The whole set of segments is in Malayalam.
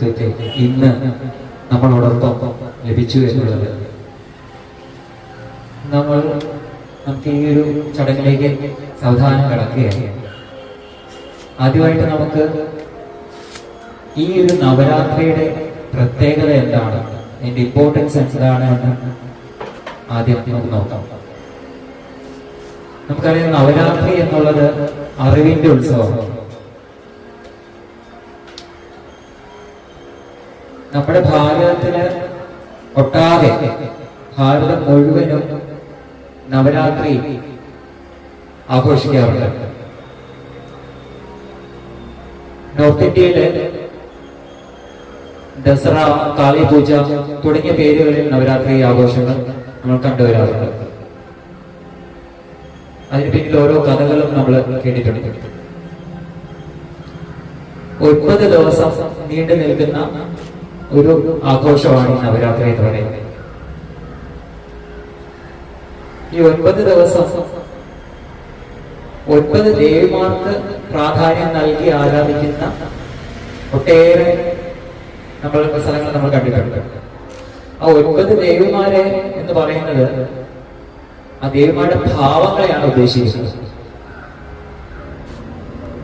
മഹത്വത്തെ ഇന്ന് നമ്മളോടൊപ്പം ലഭിച്ചു എന്നുള്ളത് നമുക്ക് ഈ ഒരു ചടങ്ങിലേക്ക് സാവധാനം കടക്കുകയാണ്. ആദ്യമായിട്ട് നമുക്ക് ഈ ഒരു നവരാത്രിയുടെ പ്രത്യേകത എന്താണ്, അതിന്റെ ഇമ്പോർട്ടൻസ് എന്താണ് എന്ന് ആദ്യം നമുക്ക് നോക്കാം. നമുക്കറിയാം, നവരാത്രി എന്നുള്ളത് അറിവിന്റെ ഉത്സവമാണ്. നമ്മുടെ ഭാരതത്തിന് ഒട്ടാകെ, ഭാരതം മുഴുവനും നവരാത്രി ആഘോഷിക്കാറുണ്ട്. നോർത്ത് ഇന്ത്യയിലെ ദസറ, കാളി പൂജ തുടങ്ങിയ പേരുകളിൽ നവരാത്രി ആഘോഷങ്ങൾ നമ്മൾ കണ്ടുവരാറുണ്ട്. അതിന് പിന്നിൽ ഓരോ കഥകളും നമ്മൾ കേട്ടിട്ടുണ്ട്. 9 ദിവസം നീണ്ടു നിൽക്കുന്ന ഒരു ആഘോഷമാണ് ഈ നവരാത്രി എന്ന് പറയുന്നത്. ഈ 9 ദിവസം 9 ദേവിമാർക്ക് പ്രാധാന്യം നൽകി ആരാധിക്കുന്ന ഒട്ടേറെ സ്ഥലങ്ങൾ നമ്മൾ കണ്ടിട്ടുണ്ട്. ആ 9 ദേവിമാരെ എന്ന് പറയുന്നത് ആ ദേവിമാരുടെ ഭാവങ്ങളെയാണ് ഉദ്ദേശിക്കുന്നത്.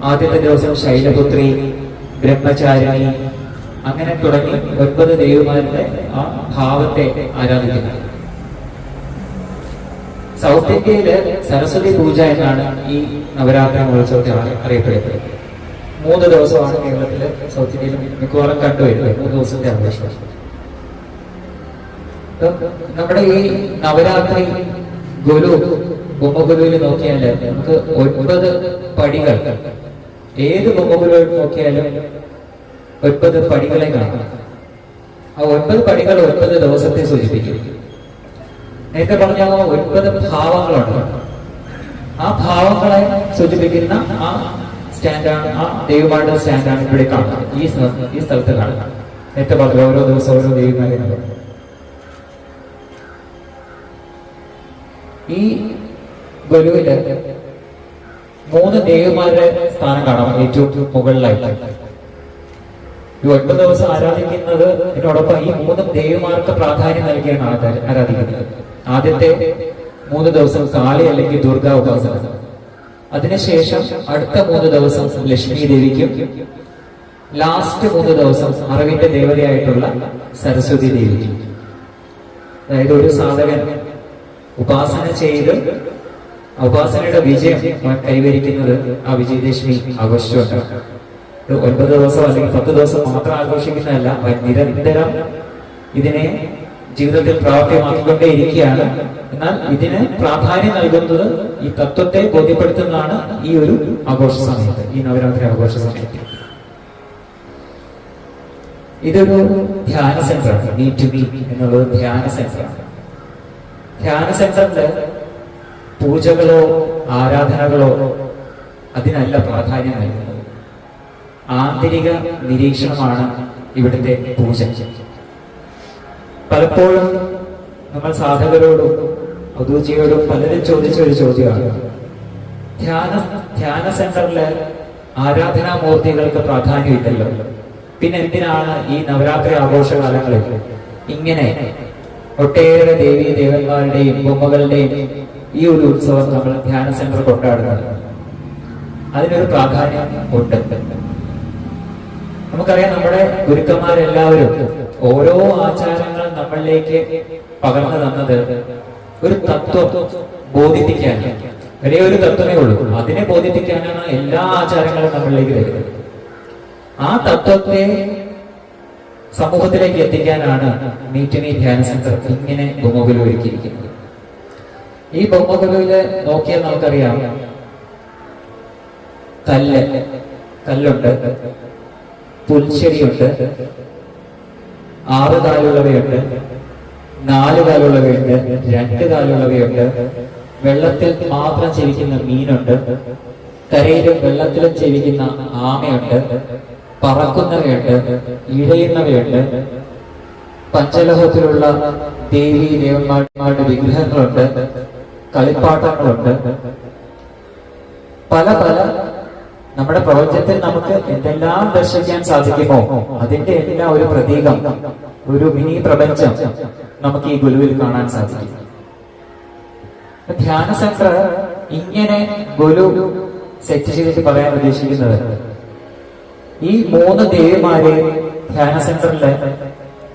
ആദ്യത്തെ ദിവസം ശൈലപുത്രി, ബ്രഹ്മചാരിണി, അങ്ങനെ തുടങ്ങി 9 ദേവിമാരുടെ ആ ഭാവത്തെ ആരാധിക്കുന്നത്. സൗത്ത് ഇന്ത്യയില് സരസ്വതി പൂജ എന്നാണ് ഈ നവരാത്രി മഹോത്സവത്തെ അറിയപ്പെടുന്നത്. 3 ദിവസമാണ് കേരളത്തില്, സൗത്ത് ഇന്ത്യയിൽ മിക്കവാറും കണ്ടുവരുന്നത് 3 ദിവസത്തെ ആഘോഷം. നമ്മുടെ ഈ നവരാത്രി ബൊമ്മഗുലുവിൽ നോക്കിയാല് നമുക്ക് 9 പടികൾ, ഏത് ബൊമ്മഗുലുവിൽ നോക്കിയാലും 9 പടികളെ കാണാം. ആ 9 പടികൾ 9 ദിവസത്തെ സൂചിപ്പിക്കും. നേരത്തെ പറഞ്ഞ 9 ഭാവങ്ങളുണ്ട്. ആ ഭാവങ്ങളെ സൂചിപ്പിക്കുന്ന ആ സ്റ്റാൻഡാണ്, ആ ദേവിമാരുടെ സ്റ്റാൻഡാണ് ഇവിടെ കാണുന്നത്. ഈ സ്ഥലത്ത് കാണുക. നേരത്തെ പറഞ്ഞു ഓരോ ദിവസം ഓരോ ദേവിമാരെ. ഈ ഗുരുവില് 3 ദേവിമാരുടെ സ്ഥാനം കാണാം ഏറ്റവും മുകളിലായിട്ട്. ഈ 9 ദിവസം ആരാധിക്കുന്നത് ഇതിനോടൊപ്പം ഈ 3 ദേവിമാർക്ക് പ്രാധാന്യം നൽകിയാണ് ആരാധിക്കുന്നത്. ആദ്യത്തെ 3 ദിവസം കാളി അല്ലെങ്കിൽ ദുർഗാ ഉപാസന, അതിനുശേഷം അടുത്ത 3 ദിവസം ലക്ഷ്മി ദേവിക്കും, ലാസ്റ്റ് 3 ദിവസം അറിവിന്റെ ദേവതയായിട്ടുള്ള സരസ്വതി ദേവിക്കും. അതായത് ഒരു സാധകൻ ഉപാസന ചെയ്ത് ഉപാസനയുടെ വിജയം കൈവരിക്കുന്നത് ആ വിജയദശമി ആഘോഷിച്ചുകൊണ്ടാണ്. 9 ദിവസം അല്ലെങ്കിൽ 10 ദിവസം മാത്രം ആഘോഷിക്കുന്നതല്ല, നിരന്തരം ഇതിനെ ജീവിതത്തിൽ പ്രാവർത്തികമാക്കിക്കൊണ്ടേയിരിക്കുകയാണ്. എന്നാൽ ഇതിന് പ്രാധാന്യം നൽകുന്നത്, ഈ തത്വത്തെ ബോധ്യപ്പെടുത്തുന്നതാണ് ഈ ഒരു ആഘോഷ സമയത്ത്, ഈ നവരാത്രി ആഘോഷ സമയത്ത്. ഇതൊരു ധ്യാന സെന്ററാണ്. നീറ്റുമി എന്നുള്ളത് ധ്യാന സെന്ററാണ്. ധ്യാന സെന്ററില് പൂജകളോ ആരാധനകളോ അതിനല്ല പ്രാധാന്യം നൽകുന്നത്. ആന്തരിക നിരീക്ഷണമാണ് ഇവിടുത്തെ പൂജ. പലപ്പോഴും നമ്മൾ സാധകരോടും അദൂജിയോടും പലരും ചോദിച്ച ഒരു ചോദ്യമാണ്, ധ്യാന സെന്ററിലെ ആരാധനാമൂർത്തികൾക്ക് പ്രാധാന്യമില്ലല്ലോ, പിന്നെ എന്തിനാണ് ഈ നവരാത്രി ആഘോഷകാലങ്ങളിൽ ഇങ്ങനെ ഒട്ടേറെ ദേവീ ദേവന്മാരുടെയും ബൊമ്മകളുടെയും ഈ ഒരു ഉത്സവം നമ്മൾ ധ്യാന സെന്റർ കൊണ്ടാടുന്നത്? അതിനൊരു പ്രാധാന്യം ഉണ്ട്. നമുക്കറിയാം, നമ്മുടെ ഗുരുക്കന്മാരെല്ലാവരും ഓരോ ആചാരങ്ങൾ നമ്മളിലേക്ക് പകർന്നു തന്നത് ഒരു തത്വം ബോധിപ്പിക്കാൻ, ഒരേ ഒരു തത്വമേ ഉള്ളൂ, അതിനെ ബോധിപ്പിക്കാനാണ് എല്ലാ ആചാരങ്ങളും നമ്മളിലേക്ക് വരുന്നത്. ആ തത്വത്തെ സമൂഹത്തിലേക്ക് എത്തിക്കാനാണ് നീറ്റുമി ധ്യാന സെന്റർ ഇങ്ങനെ ബൊമ്മഗുലു ഒരുക്കിയിരിക്കുന്നത്. ഈ ബൊമ്മഗുലുവില് നോക്കിയാൽ നമുക്കറിയാം, കല്ലുണ്ട്, പുൽച്ചെടിയുണ്ട്, 6 കാലുള്ളവയുണ്ട്, 4 കാലുള്ളവയുണ്ട്, 2 കാലുള്ളവയുണ്ട്, വെള്ളത്തിൽ മാത്രം ജീവിക്കുന്ന മീനുണ്ട്, കരയിലും വെള്ളത്തിലും ജീവിക്കുന്ന ആമയുണ്ട്, പറക്കുന്നവയുണ്ട്, ഇഴയുന്നവയുണ്ട്, പഞ്ചലോഹത്തിലുള്ള ദേവീ ദേവന്മാരുടെ വിഗ്രഹങ്ങളുണ്ട്, കളിപ്പാട്ടങ്ങളുണ്ട്. പല നമ്മുടെ പ്രപഞ്ചത്തിൽ നമുക്ക് എന്തെല്ലാം ദർശിക്കാൻ സാധിക്കുമോ അതിന്റെ എല്ലാം ഒരു പ്രതീകം, ഒരു മിനി പ്രപഞ്ചം നമുക്ക് ഈ ഗുരുവിൽ കാണാൻ സാധിക്കും. ധ്യാന സെന്റർ ഇങ്ങനെ ഗുരു സെറ്റ് ചെയ്തിട്ട് പറയാൻ ഉദ്ദേശിക്കുന്നത്, ഈ 3 ദേവിമാരെ ധ്യാന സെന്ററിലെ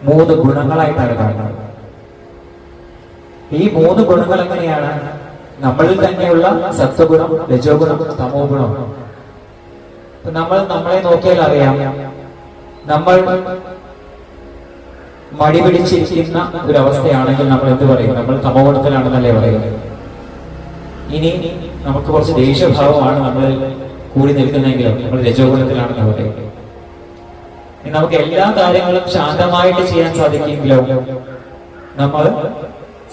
3 ഗുണങ്ങളായിട്ടാണ് കാണുന്നത്. ഈ 3 ഗുണങ്ങൾ എങ്ങനെയാണ്? നമ്മളിൽ തന്നെയുള്ള സത്വഗുണം, രജോ ഗുണം, തമോ ഗുണം. നമ്മളെ നോക്കിയാൽ അറിയാം, നമ്മൾ മടി പിടിച്ചിരിക്കുന്ന ഒരു അവസ്ഥയാണെങ്കിൽ നമ്മൾ എന്ത് പറയും? നമ്മൾ തമോ ഗുണത്തിലാണെന്നല്ലേ പറയുന്നത്. ഇനി നമുക്ക് കുറച്ച് ദേഷ്യഭാവമാണ് നമ്മൾ കൂടി നിൽക്കുന്നെങ്കിലും നമ്മൾ രജോ ഗുണത്തിലാണെന്ന് പറയും. നമുക്ക് എല്ലാ കാര്യങ്ങളും ശാന്തമായിട്ട് ചെയ്യാൻ സാധിക്കുമെങ്കിലോ നമ്മൾ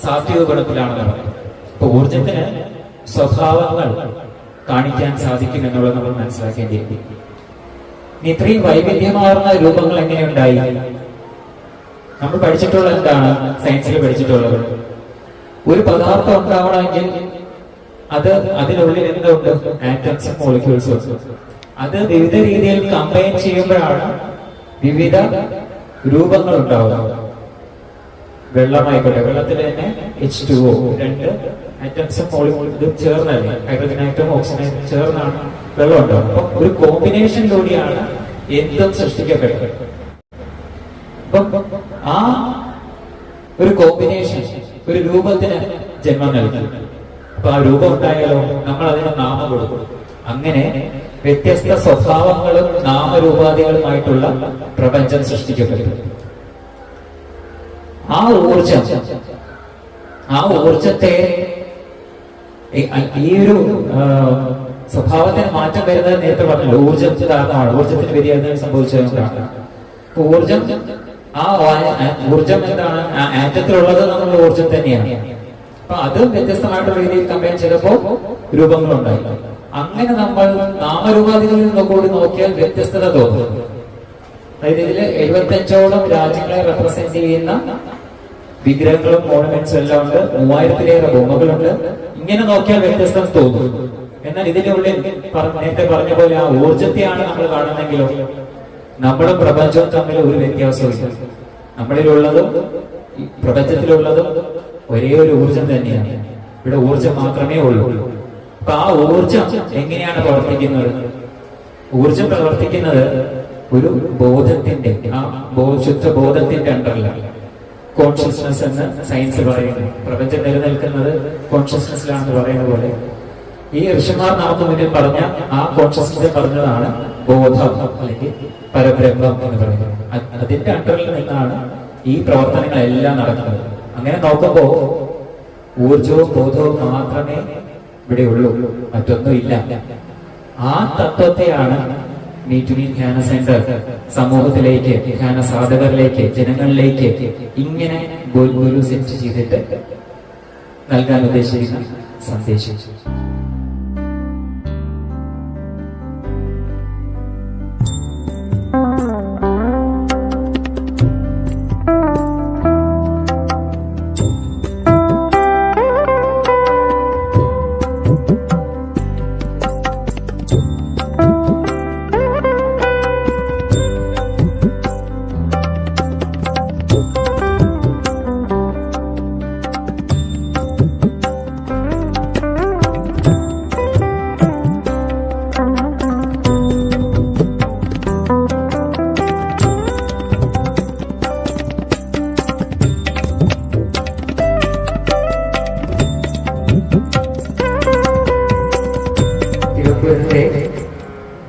സാത്വിക ഗുണത്തിലാണെന്ന് പറയും. അപ്പൊ ഊർജത്തിന് സ്വഭാവങ്ങൾ കാണിക്കാൻ സാധിക്കും എന്നുള്ളത് നമ്മൾ മനസ്സിലാക്കേണ്ടിയിരിക്കും. ഇത്രയും വൈവിധ്യമാർന്ന രൂപങ്ങൾ എങ്ങനെയുണ്ടായി? നമ്മൾ പഠിച്ചിട്ടുള്ള എന്താണ്? സയൻസിൽ പഠിച്ചിട്ടുള്ളത്, ഒരു പദാർത്ഥം ഉണ്ടാവണമെങ്കിൽ അതിനുള്ളിൽ എന്തുണ്ട്? ആറ്റംസും മോളിക്യൂൾസും. അത് വിവിധ രീതിയിൽ കമ്പൈൻ ചെയ്യുമ്പോഴാണ് വിവിധ രൂപങ്ങൾ ഉണ്ടാവുന്നത്. വെള്ളമായിക്കോട്ടെ, വെള്ളത്തിൽ തന്നെ H2O 2 ആറ്റംസും മോളിക്യൂളും ചേർന്നല്ലേ, ഹൈഡ്രജൻ ആറ്റവും ഓക്സിജൻ ചേർന്നാണ് വെള്ളം ഉണ്ടാവും. അപ്പൊ ഒരു കോമ്പിനേഷനിലൂടെയാണ് എന്തും സൃഷ്ടിക്കപ്പെട്ടത്. അപ്പം ആ ഒരു കോമ്പിനേഷൻ ഒരു രൂപത്തിന് ജന്മം നൽകി. അപ്പൊ ആ രൂപം ഉണ്ടായാലോ നമ്മൾ അതിന് നാമം കൊടുക്കും. അങ്ങനെ വ്യത്യസ്ത സ്വഭാവങ്ങളും നാമരൂപാദികളുമായിട്ടുള്ള പ്രപഞ്ചം സൃഷ്ടിക്കപ്പെട്ടു. ആ ഊർജത്തെ ഈ ഒരു സ്വഭാവത്തിന് മാറ്റം വരുന്നത് നേരത്തെ പറഞ്ഞല്ലോ, ഊർജത്തിന് കാരണമാണ്. ഊർജത്തിന് വ്യതിയാനം സംഭവിച്ചതുകൊണ്ടാണ്. ഊർജം എന്താണ്? ആറ്റത്തിലുള്ളത് നമ്മുടെ ഊർജം തന്നെയാണ്. അപ്പൊ അത് വ്യത്യസ്തമായിട്ടുള്ള രീതിയിൽ കമ്പയർ ചെയ്തപ്പോൾ രൂപങ്ങളുണ്ടായി. അങ്ങനെ നമ്മൾ നാമരൂപാദികളിൽ നിന്ന് കൂടി നോക്കിയാൽ വ്യത്യസ്തത തോന്നും. അതായത് ഇതില് 75ഓളം രാജ്യങ്ങളെ റെപ്രസെന്റ് ചെയ്യുന്ന വിഗ്രഹങ്ങളും മോണമെന്റ്സും എല്ലാം ഉണ്ട്. 3000-ലേറെ ബൊമ്മകളുണ്ട്. ഇങ്ങനെ നോക്കിയാൽ വ്യത്യസ്തം തോന്നും. എന്നാൽ ഇതിനുള്ളിൽ നേരത്തെ പറഞ്ഞ പോലെ ആ ഊർജത്തെയാണ് നമ്മൾ കാണുന്നെങ്കിലോ നമ്മുടെ പ്രപഞ്ചവും തമ്മിൽ ഒരു വ്യത്യാസമില്ല. നമ്മളിലുള്ളതും പ്രപഞ്ചത്തിലുള്ളതും ഒരേ ഒരു ഊർജം തന്നെയാണ്. ഇവിടെ ഊർജം മാത്രമേ ഉള്ളൂ. അപ്പൊ ആ ഊർജം എങ്ങനെയാണ് പ്രവർത്തിക്കുന്നത്? ഊർജം പ്രവർത്തിക്കുന്നത് ഒരു ബോധത്തിന്റെ, ആ ശുദ്ധ ബോധത്തിന്റെ അണ്ടറിലാണ്. കോൺഷ്യസ്നെസ് എന്ന് സയൻസ് പറയുന്നു. പ്രപഞ്ചം നിലനിൽക്കുന്നത് കോൺഷ്യസ്നെസ്സിലാണെന്ന് പറയുന്ന പോലെ ഈ ഋഷിമാർ നമുക്ക് മുന്നിൽ പറഞ്ഞ ആ കോൺഷ്യസ്നെസ് പറഞ്ഞതാണ് ബോധം അല്ലെങ്കിൽ പരബ്രഹ്മം എന്ന് പറയുന്നത്. അതിന്റെ അണ്ടറിൽ നിന്നാണ് ഈ പ്രവർത്തനങ്ങളെല്ലാം നടക്കുന്നത്. അങ്ങനെ നോക്കുമ്പോ ഊർജവും ബോധവും മാത്രമേ ഇവിടെ ഉള്ളൂ, മറ്റൊന്നും ഇല്ല. ആ തത്വത്തെയാണ് മീറ്റുമീ ധ്യാന സെന്റർ സമൂഹത്തിലേക്ക്, ധ്യാന സാധകരിലേക്ക്, ജനങ്ങളിലേക്ക് ഇങ്ങനെ ഗുരു സെറ്റ് ചെയ്തിട്ട് നൽകാൻ ഉദ്ദേശിക്കുന്ന സന്ദേശം.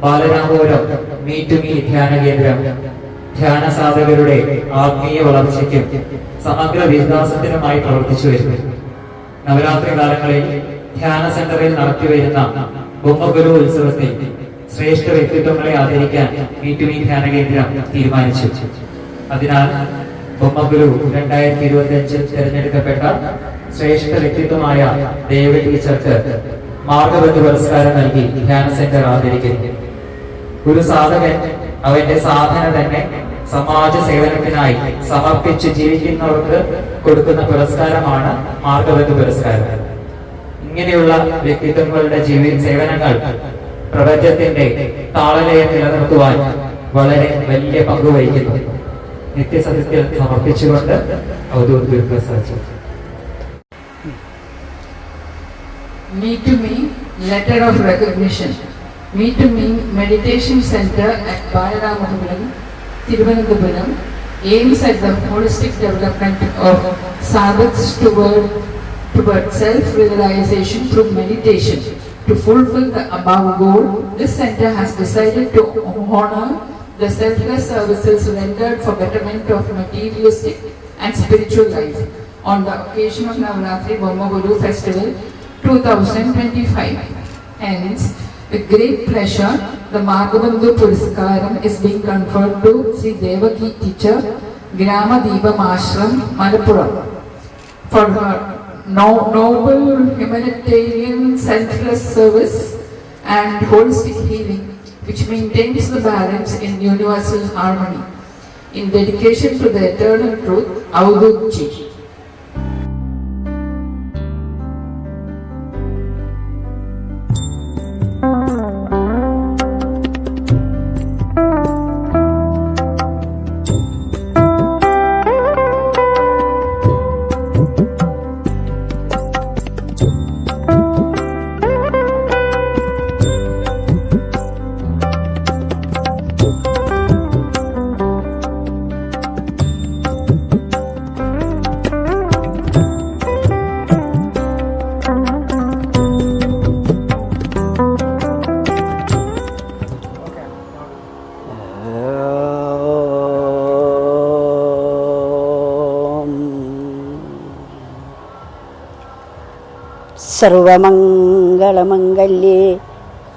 ബാലരാമപുരം മീറ്റുമീ ധ്യാന കേന്ദ്രം ധ്യാന സാധകരുടെ ആത്മീയ വളർച്ചയ്ക്കും സമഗ്ര വികാസത്തിനുമായി പ്രവർത്തിച്ചു വരുന്നു. നവരാത്രി കാലങ്ങളിൽ ധ്യാന സെന്ററിൽ നടത്തിവരുന്ന ബൊമ്മഗുരു ഉത്സവത്തിൽ ശ്രേഷ്ഠ വ്യക്തിത്വങ്ങളെ ആദരിക്കാൻ മീറ്റുമീ ധ്യാന കേന്ദ്രം തീരുമാനിച്ചു. അതിനാൽ ബൊമ്മഗുരു 2025 തിരഞ്ഞെടുക്കപ്പെട്ട ശ്രേഷ്ഠ വ്യക്തിത്വമായ ദേവ ടീച്ചർക്ക് മാർഗബന്ധു പുരസ്കാരം നൽകി ധ്യാന സെന്റർ ആദരിക്കുന്നു. ഒരു സാധകൻ അവന്റെ സാധന തന്നെ സമാജ സേവനത്തിനായി സമർപ്പിച്ച് ജീവിക്കുന്നവർക്ക് കൊടുക്കുന്ന പുരസ്കാരമാണ് മാർഗബന്ധു പുരസ്കാരം. ഇങ്ങനെയുള്ള വ്യക്തിത്വങ്ങളുടെ സേവനങ്ങൾ പ്രപഞ്ചത്തിന്റെ താളലയം നിലനിർത്തുവാൻ വളരെ വലിയ പങ്ക് വഹിക്കുന്നു. നിത്യസത്യത്തിൽ സമർപ്പിച്ചുകൊണ്ട് അവധൂത് Guruprasad. Me to Me Letter of Recognition. Me to Me Meditation Center at Balaramapuram, Thiruvananthapuram aims at the holistic development of sadhaks toward self-realization through meditation. To fulfill the above goal, this center has decided to honor the selfless services rendered for betterment of materialistic and spiritual life on the occasion of Navratri Bommaguru Festival 2025. Hence, with great pleasure, the Margabandhu Puraskaram is being conferred to Sri Devaki teacher, Grama Deepam Ashram, Malappuram, for her noble humanitarian selfless service and holistic healing, which maintains the balance in universal harmony. In dedication to the eternal truth, Avadhut Ji. സർവമംഗളമംഗല്യേ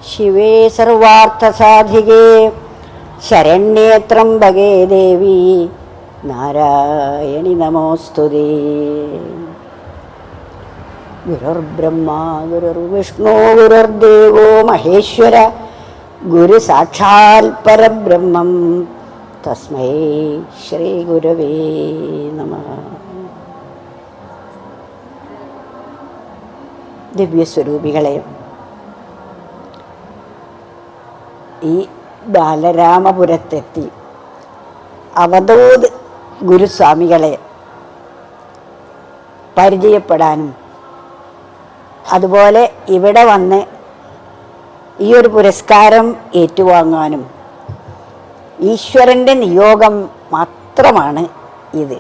ശിവേ സർവാർത്ഥസാധികേ ശരണ്യേ ത്രംബകേ ദേവി നാരായണി നമോസ്തുതേ. ഗുരുർബ്രഹ്മാ ഗുരുർവിഷ്ണു ഗുരുർദേവോ മഹേശ്വര ഗുരു സാക്ഷാൽ പരബ്രഹ്മം തസ്മൈ ശ്രീ ഗുരവേ നമഃ. ദിവ്യസ്വരൂപികളെ, ഈ ബാലരാമപുരത്തെത്തി അവധൂത് ഗുരുസ്വാമികളെ പരിചയപ്പെടാനും അതുപോലെ ഇവിടെ വന്ന് ഈ ഒരു പുരസ്കാരം ഏറ്റുവാങ്ങാനും ഈശ്വരൻ്റെ നിയോഗം മാത്രമാണ് ഇത്.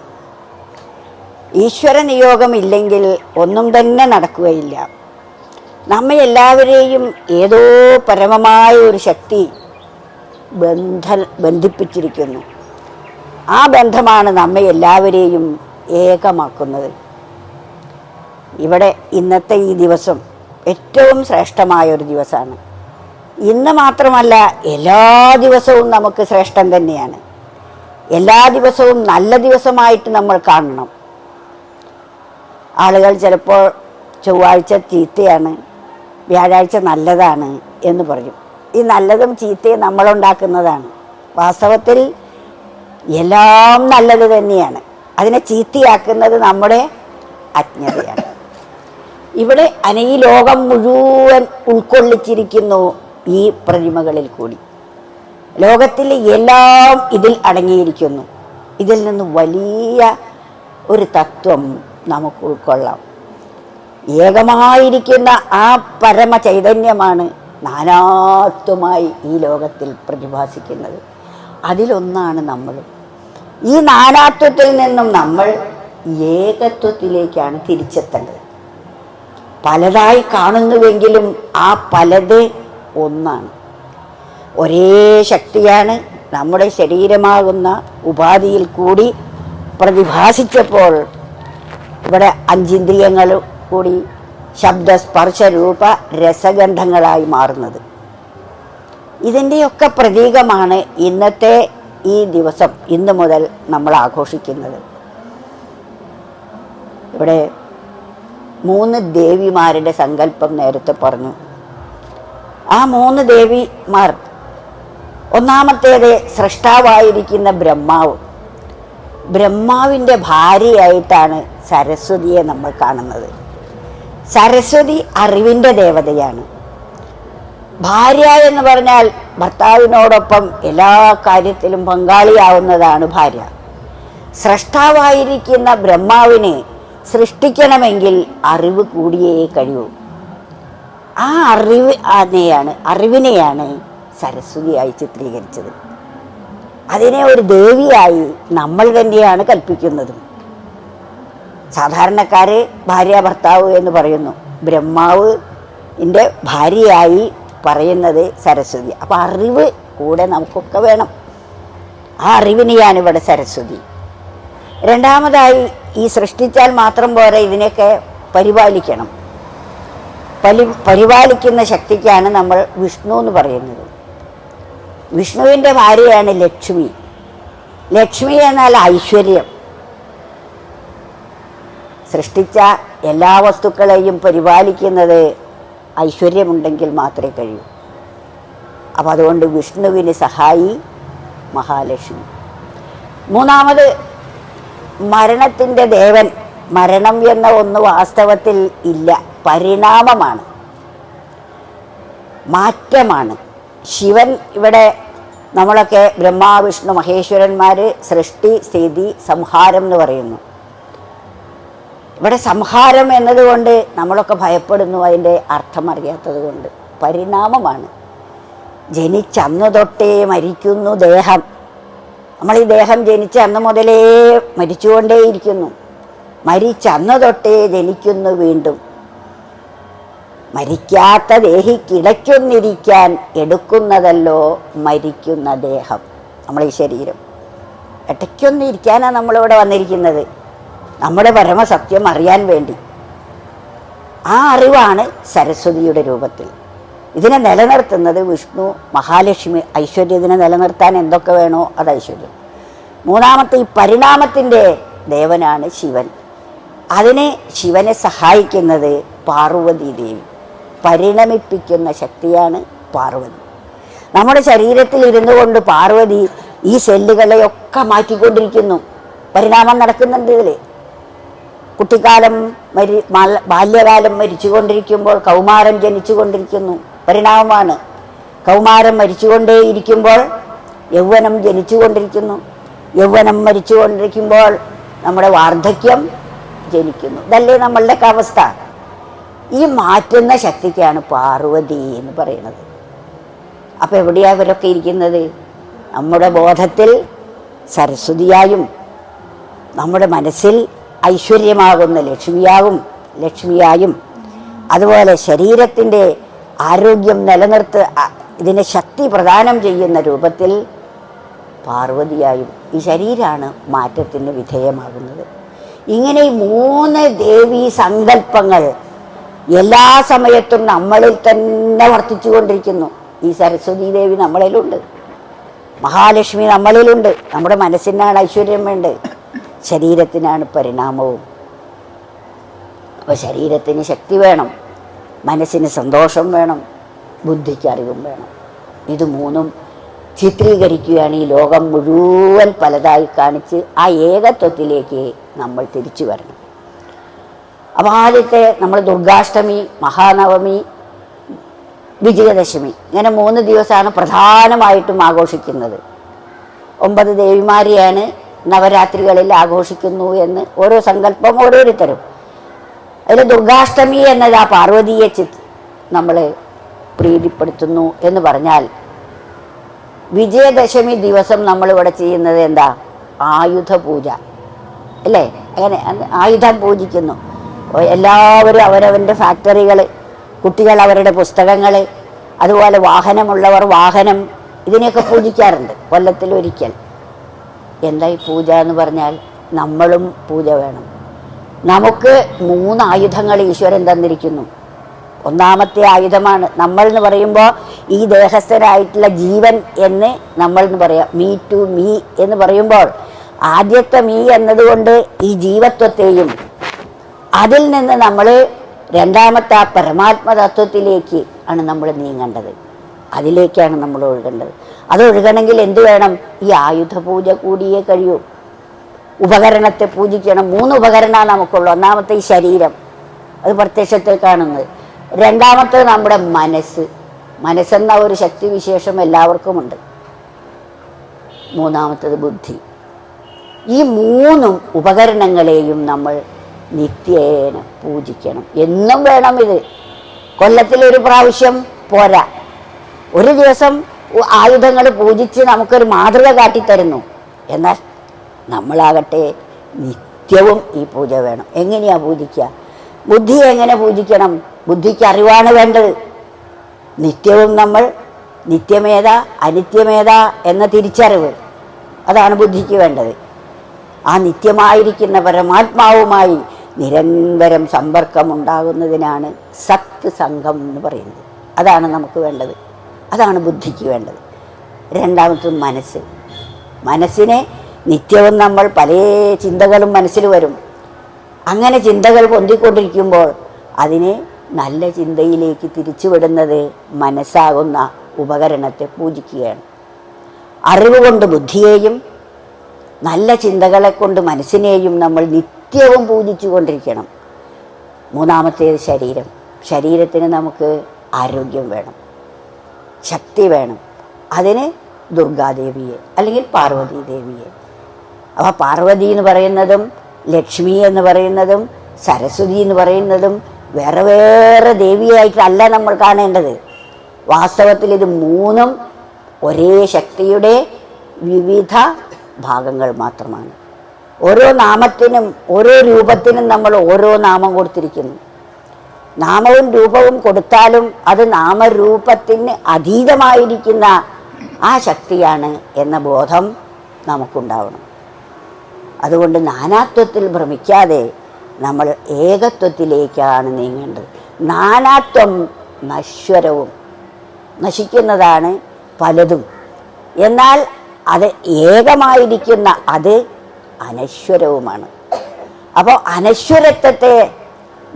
ഈശ്വര നിയോഗമില്ലെങ്കിൽ ഒന്നും തന്നെ നടക്കുകയില്ല. നമ്മെ എല്ലാവരെയും ഏതോ പരമമായ ഒരു ശക്തി ബന്ധിപ്പിച്ചിരിക്കുന്നു. ആ ബന്ധമാണ് നമ്മെ എല്ലാവരെയും ഏകമാക്കുന്നത്. ഇവിടെ ഇന്നത്തെ ഈ ദിവസം ഏറ്റവും ശ്രേഷ്ഠമായൊരു ദിവസമാണ്. ഇന്ന് മാത്രമല്ല, എല്ലാ ദിവസവും നമുക്ക് ശ്രേഷ്ഠം തന്നെയാണ്. എല്ലാ ദിവസവും നല്ല ദിവസമായിട്ട് നമ്മൾ കാണണം. ആളുകൾ ചിലപ്പോൾ ചൊവ്വാഴ്ച ചീത്തയാണ്, വ്യാഴാഴ്ച നല്ലതാണ് എന്ന് പറയും. ഈ നല്ലതും ചീത്തയും നമ്മളുണ്ടാക്കുന്നതാണ്. വാസ്തവത്തിൽ എല്ലാം നല്ലത് തന്നെയാണ്. അതിനെ ചീത്തയാക്കുന്നത് നമ്മുടെ അജ്ഞതയാണ്. ഇവിടെ ഈ ലോകം മുഴുവൻ ഉൾക്കൊള്ളിച്ചിരിക്കുന്നു ഈ പ്രതിമകളിൽ കൂടി. ലോകത്തിൽ എല്ലാം ഇതിൽ അടങ്ങിയിരിക്കുന്നു. ഇതിൽ നിന്ന് വലിയ ഒരു തത്വം നമുക്ക് ഉൾക്കൊള്ളാം. ഏകമായിരിക്കുന്ന ആ പരമ ചൈതന്യമാണ് നാനാത്വമായി ഈ ലോകത്തിൽ പ്രതിഭാസിക്കുന്നത്. അതിലൊന്നാണ് നമ്മൾ. ഈ നാനാത്വത്തിൽ നിന്നും നമ്മൾ ഏകത്വത്തിലേക്കാണ് തിരിച്ചെത്തേണ്ടത്. പലതായി കാണുന്നുവെങ്കിലും ആ പലത് ഒന്നാണ്. ഒരേ ശക്തിയാണ് നമ്മുടെ ശരീരമാകുന്ന ഉപാധിയിൽ കൂടി പ്രതിഭാസിച്ചപ്പോൾ ഇവിടെ അഞ്ചിന്ദ്രിയങ്ങൾ കൂടി ശബ്ദ സ്പർശ രൂപ രസഗന്ധങ്ങളായി മാറുന്നത്. ഇതിൻ്റെയൊക്കെ പ്രതീകമാണ് ഇന്നത്തെ ഈ ദിവസം, ഇന്ന് മുതൽ നമ്മൾ ആഘോഷിക്കുന്നത്. ഇവിടെ 3 ദേവിമാരുടെ സങ്കല്പം നേരത്തെ പറഞ്ഞു. ആ 3 ദേവിമാർ, ഒന്നാമത്തേത് സൃഷ്ടാവായിരിക്കുന്ന ബ്രഹ്മാവ്. ബ്രഹ്മാവിൻ്റെ ഭാര്യയായിട്ടാണ് സരസ്വതിയെ നമ്മൾ കാണുന്നത്. സരസ്വതി അറിവിൻ്റെ ദേവതയാണ്. ഭാര്യ എന്ന് പറഞ്ഞാൽ ഭർത്താവിനോടൊപ്പം എല്ലാ കാര്യത്തിലും പങ്കാളിയാവുന്നതാണ് ഭാര്യ. സ്രഷ്ടാവായിരിക്കുന്ന ബ്രഹ്മാവിനെ സൃഷ്ടിക്കണമെങ്കിൽ അറിവ് കൂടിയേ കഴിയൂ. ആ അറിവിനെയാണ് സരസ്വതിയായി ചിത്രീകരിച്ചത്. അതിനെ ഒരു ദേവിയായി നമ്മൾ തന്നെയാണ് കൽപ്പിക്കുന്നതും. സാധാരണക്കാര് ഭാര്യ ഭർത്താവ് എന്ന് പറയുന്നു, ബ്രഹ്മാവിൻ്റെ ഭാര്യയായി പറയുന്നത് സരസ്വതി. അപ്പം അറിവ് കൂടെ നമുക്കൊക്കെ വേണം. ആ അറിവിനെയാണ് ഇവിടെ സരസ്വതി. രണ്ടാമതായി, ഈ സൃഷ്ടിച്ചാൽ മാത്രം പോരെ, ഇതിനെയൊക്കെ പരിപാലിക്കണം. പരിപാലിക്കുന്ന ശക്തിക്കാണ് നമ്മൾ വിഷ്ണു എന്ന് പറയുന്നത്. വിഷ്ണുവിൻ്റെ ഭാര്യയാണ് ലക്ഷ്മി. ലക്ഷ്മി എന്നാൽ ഐശ്വര്യം. സൃഷ്ടിച്ച എല്ലാ വസ്തുക്കളെയും പരിപാലിക്കുന്നത് ഐശ്വര്യമുണ്ടെങ്കിൽ മാത്രമേ കഴിയൂ. അപ്പം അതുകൊണ്ട് വിഷ്ണുവിന് സഹായി മഹാലക്ഷ്മി. മൂന്നാമത്, മരണത്തിൻ്റെ ദേവൻ. മരണം എന്ന ഒന്ന് വാസ്തവത്തിൽ ഇല്ല, പരിണാമമാണ്, മാറ്റമാണ്. ശിവൻ ഇവിടെ നമ്മളൊക്കെ ബ്രഹ്മാ വിഷ്ണു മഹേശ്വരന്മാർ സൃഷ്ടി സ്ഥിതി സംഹാരം എന്ന് പറയുന്നു. ഇവിടെ സംഹാരം എന്നതുകൊണ്ട് നമ്മളൊക്കെ ഭയപ്പെടുന്നു, അതിൻ്റെ അർത്ഥം അറിയാത്തത് കൊണ്ട്. പരിണാമമാണ്. ജനിച്ചന്ന് തൊട്ടേ മരിക്കുന്നു ദേഹം. നമ്മൾ ഈ ദേഹം ജനിച്ച അന്ന് മുതലേ മരിച്ചുകൊണ്ടേയിരിക്കുന്നു. മരിച്ചന്ന് തൊട്ടേ ജനിക്കുന്നു വീണ്ടും. മരിക്കാത്ത ദേഹി കിടയ്ക്കൊന്നിരിക്കാൻ എടുക്കുന്നതല്ലോ മരിക്കുന്ന ദേഹം. നമ്മൾ ഈ ശരീരം ഇടയ്ക്കൊന്നിരിക്കാനാണ് നമ്മളിവിടെ വന്നിരിക്കുന്നത്, നമ്മുടെ പരമസത്യം അറിയാൻ വേണ്ടി. ആ അറിവാണ് സരസ്വതിയുടെ രൂപത്തിൽ. ഇതിനെ നിലനിർത്തുന്നത് വിഷ്ണു മഹാലക്ഷ്മി. ഐശ്വര്യത്തിനെ നിലനിർത്താൻ എന്തൊക്കെ വേണോ അത് ഐശ്വര്യം. മൂന്നാമത്തെ, ഈ പരിണാമത്തിൻ്റെ ദേവനാണ് ശിവൻ. ശിവനെ സഹായിക്കുന്നത് പാർവതി ദേവി. പരിണമിപ്പിക്കുന്ന ശക്തിയാണ് പാർവതി. നമ്മുടെ ശരീരത്തിൽ ഇരുന്നു കൊണ്ട് പാർവതി ഈ സെല്ലുകളെയൊക്കെ മാറ്റിക്കൊണ്ടിരിക്കുന്നു. പരിണാമം നടക്കുന്നുണ്ട് ഇതിൽ. കുട്ടിക്കാലം ബാല്യകാലം മരിച്ചുകൊണ്ടിരിക്കുമ്പോൾ കൗമാരം ജനിച്ചുകൊണ്ടിരിക്കുന്നു, പരിണാമമാണ്. കൗമാരം മരിച്ചുകൊണ്ടേയിരിക്കുമ്പോൾ യൗവനം ജനിച്ചുകൊണ്ടിരിക്കുന്നു. യൗവനം മരിച്ചുകൊണ്ടിരിക്കുമ്പോൾ നമ്മുടെ വാർദ്ധക്യം ജനിക്കുന്നു. ഇതല്ലേ നമ്മളുടെയൊക്കെ അവസ്ഥ. ഈ മാറ്റുന്ന ശക്തിക്കാണ് പാർവതി എന്ന് പറയുന്നത്. അപ്പോൾ എവിടെയാണ് ഇവരൊക്കെ ഇരിക്കുന്നത്? നമ്മുടെ ബോധത്തിൽ സരസ്വതിയായും നമ്മുടെ മനസ്സിൽ ഐശ്വര്യമാകുന്ന ലക്ഷ്മിയായും അതുപോലെ ശരീരത്തിൻ്റെ ആരോഗ്യം ഇതിനെ ശക്തി പ്രദാനം ചെയ്യുന്ന രൂപത്തിൽ പാർവതിയായും ഈ ശരീരമാണ് മാറ്റത്തിന് വിധേയമാകുന്നത്. ഇങ്ങനെ ഈ 3 ദേവീ സങ്കല്പങ്ങൾ എല്ലാ സമയത്തും നമ്മളിൽ തന്നെ വർത്തിച്ചു കൊണ്ടിരിക്കുന്നു. ഈ സരസ്വതി ദേവി നമ്മളിലുണ്ട്, മഹാലക്ഷ്മി നമ്മളിലുണ്ട്. നമ്മുടെ മനസ്സിനാണ് ഐശ്വര്യം വേണ്ടത്, ശരീരത്തിനാണ് പരിണാമവും. അപ്പോൾ ശരീരത്തിന് ശക്തി വേണം, മനസ്സിന് സന്തോഷം വേണം, ബുദ്ധിക്ക് അറിവും വേണം. ഇത് 3ഉം ചിത്രീകരിക്കുകയാണ് ഈ ലോകം മുഴുവൻ പലതായി കാണിച്ച് ആ ഏകത്വത്തിലേക്ക് നമ്മൾ തിരിച്ചു വരണം. അപ്പോൾ ആദ്യത്തെ നമ്മൾ ദുർഗാഷ്ടമി, മഹാനവമി, വിജയദശമി, ഇങ്ങനെ 3 ദിവസമാണ് പ്രധാനമായിട്ടും ആഘോഷിക്കുന്നത്. 9 ദേവിമാരെയാണ് നവരാത്രികളിൽ ആഘോഷിക്കുന്നു എന്ന് ഓരോ സങ്കല്പം ഓരോരുത്തരും. അതിൽ ദുർഗാഷ്ടമി എന്നത് ആ പാർവതിയെ നമ്മൾ പ്രീതിപ്പെടുത്തുന്നു എന്ന് പറഞ്ഞാൽ, വിജയദശമി ദിവസം നമ്മളിവിടെ ചെയ്യുന്നത് എന്താ? ആയുധ പൂജ അല്ലേ? അങ്ങനെ ആയുധം പൂജിക്കുന്നു. എല്ലാവരും അവരവൻ്റെ ഫാക്ടറികൾ, കുട്ടികൾ അവരുടെ പുസ്തകങ്ങൾ, അതുപോലെ വാഹനമുള്ളവർ വാഹനം, ഇതിനെയൊക്കെ പൂജിക്കാറുണ്ട് കൊല്ലത്തിലൊരിക്കൽ. എന്താ ഈ പൂജ എന്ന് പറഞ്ഞാൽ? നമ്മളും പൂജ വേണം. നമുക്ക് 3 ആയുധങ്ങൾ ഈശ്വരൻ തന്നിരിക്കുന്നു. ഒന്നാമത്തെ ആയുധമാണ് നമ്മൾ എന്ന് പറയുമ്പോൾ ഈ ദേഹസ്ഥരായിട്ടുള്ള ജീവൻ എന്ന് നമ്മൾ എന്ന് പറയാം. മീ ടു മീ എന്ന് പറയുമ്പോൾ ആദ്യത്തെ മീ എന്നതുകൊണ്ട് ഈ ജീവത്വത്തെയും അതിൽ നിന്ന് നമ്മൾ രണ്ടാമത്തെ ആ പരമാത്മതത്വത്തിലേക്ക് ആണ് നമ്മൾ നീങ്ങേണ്ടത്. അതിലേക്കാണ് നമ്മൾ ഒഴുകേണ്ടത്. അത് ഒഴുകണമെങ്കിൽ എന്ത് വേണം? ഈ ആയുധ പൂജ കൂടിയേ കഴിയൂ. ഉപകരണത്തെ പൂജിക്കണം. 3 ഉപകരണമാണ് നമുക്കുള്ളൂ. ഒന്നാമത്തെ ഈ ശരീരം, അത് പ്രത്യക്ഷത്തിൽ കാണുന്നത്. രണ്ടാമത്തെ നമ്മുടെ മനസ്സ്, മനസ്സെന്ന ഒരു ശക്തിവിശേഷം എല്ലാവർക്കുമുണ്ട്. മൂന്നാമത്തത് ബുദ്ധി. ഈ മൂന്നും ഉപകരണങ്ങളെയും നമ്മൾ നിത്യേന പൂജിക്കണം. എന്നും വേണം ഇത്. കൊല്ലത്തിലൊരു പ്രാവശ്യം പോരാ. ഒരു ദിവസം ആയുധങ്ങൾ പൂജിച്ച് നമുക്കൊരു മാതൃക കാട്ടിത്തരുന്നു. എന്നാൽ നമ്മളാകട്ടെ നിത്യവും ഈ പൂജ വേണം. എങ്ങനെയാ പൂജിക്കുക? ബുദ്ധിയെ എങ്ങനെ പൂജിക്കണം? ബുദ്ധിക്ക് അറിവാണ് വേണ്ടത്. നിത്യവും നമ്മൾ നിത്യമേത അനിത്യമേത എന്ന തിരിച്ചറിവ്, അതാണ് ബുദ്ധിക്ക് വേണ്ടത്. ആ നിത്യമായിരിക്കുന്ന പരമാത്മാവുമായി നിരന്തരം സമ്പർക്കമുണ്ടാകുന്നതിനാണ് സത് സംഘം എന്ന് പറയുന്നത്. അതാണ് നമുക്ക് വേണ്ടത്, അതാണ് ബുദ്ധിക്ക് വേണ്ടത്. രണ്ടാമത്തത് മനസ്സ്. മനസ്സിനെ നിത്യവും നമ്മൾ പല ചിന്തകളും മനസ്സിൽ വരും. അങ്ങനെ ചിന്തകൾ പൊന്തിക്കൊണ്ടിരിക്കുമ്പോൾ അതിനെ നല്ല ചിന്തയിലേക്ക് തിരിച്ചുവിടുന്നത് മനസ്സാകുന്ന ഉപകരണത്തെ പൂജിക്കുകയാണ്. അറിവ് കൊണ്ട് ബുദ്ധിയെയും നല്ല ചിന്തകളെ കൊണ്ട് മനസ്സിനെയും നമ്മൾ നിത്യവും പൂജിച്ചു കൊണ്ടിരിക്കണം. മൂന്നാമത്തേത് ശരീരം. ശരീരത്തിന് നമുക്ക് ആരോഗ്യം വേണം, ശക്തി വേണം. അതിന് ദുർഗാദേവിയെ അല്ലെങ്കിൽ പാർവതി ദേവിയെ. അപ്പോൾ പാർവതി എന്ന് പറയുന്നതും ലക്ഷ്മി എന്ന് പറയുന്നതും സരസ്വതി എന്ന് പറയുന്നതും വേറെ വേറെ ദേവിയായിട്ടല്ല നമ്മൾ കാണേണ്ടത്. വാസ്തവത്തിൽ ഇത് മൂന്നും ഒരേ ശക്തിയുടെ വിവിധ ഭാഗങ്ങൾ മാത്രമാണ്. ഓരോ നാമത്തിനും ഓരോ രൂപത്തിനും നമ്മൾ ഓരോ നാമം കൊടുത്തിരിക്കുന്നു. നാമവും രൂപവും കൊടുത്താലും അത് നാമരൂപത്തിന് അതീതമായിരിക്കുന്ന ആ ശക്തിയാണ് എന്ന ബോധം നമുക്കുണ്ടാവണം. അതുകൊണ്ട് നാനാത്വത്തിൽ ഭ്രമിക്കാതെ നമ്മൾ ഏകത്വത്തിലേക്കാണ് നീങ്ങേണ്ടത്. നാനാത്വം നശ്വരവും, നശിക്കുന്നതാണ് പലതും. എന്നാൽ അത് ഏകമായിരിക്കുന്ന അത് അനശ്വരവുമാണ്. അപ്പോൾ അനശ്വരത്വത്തെ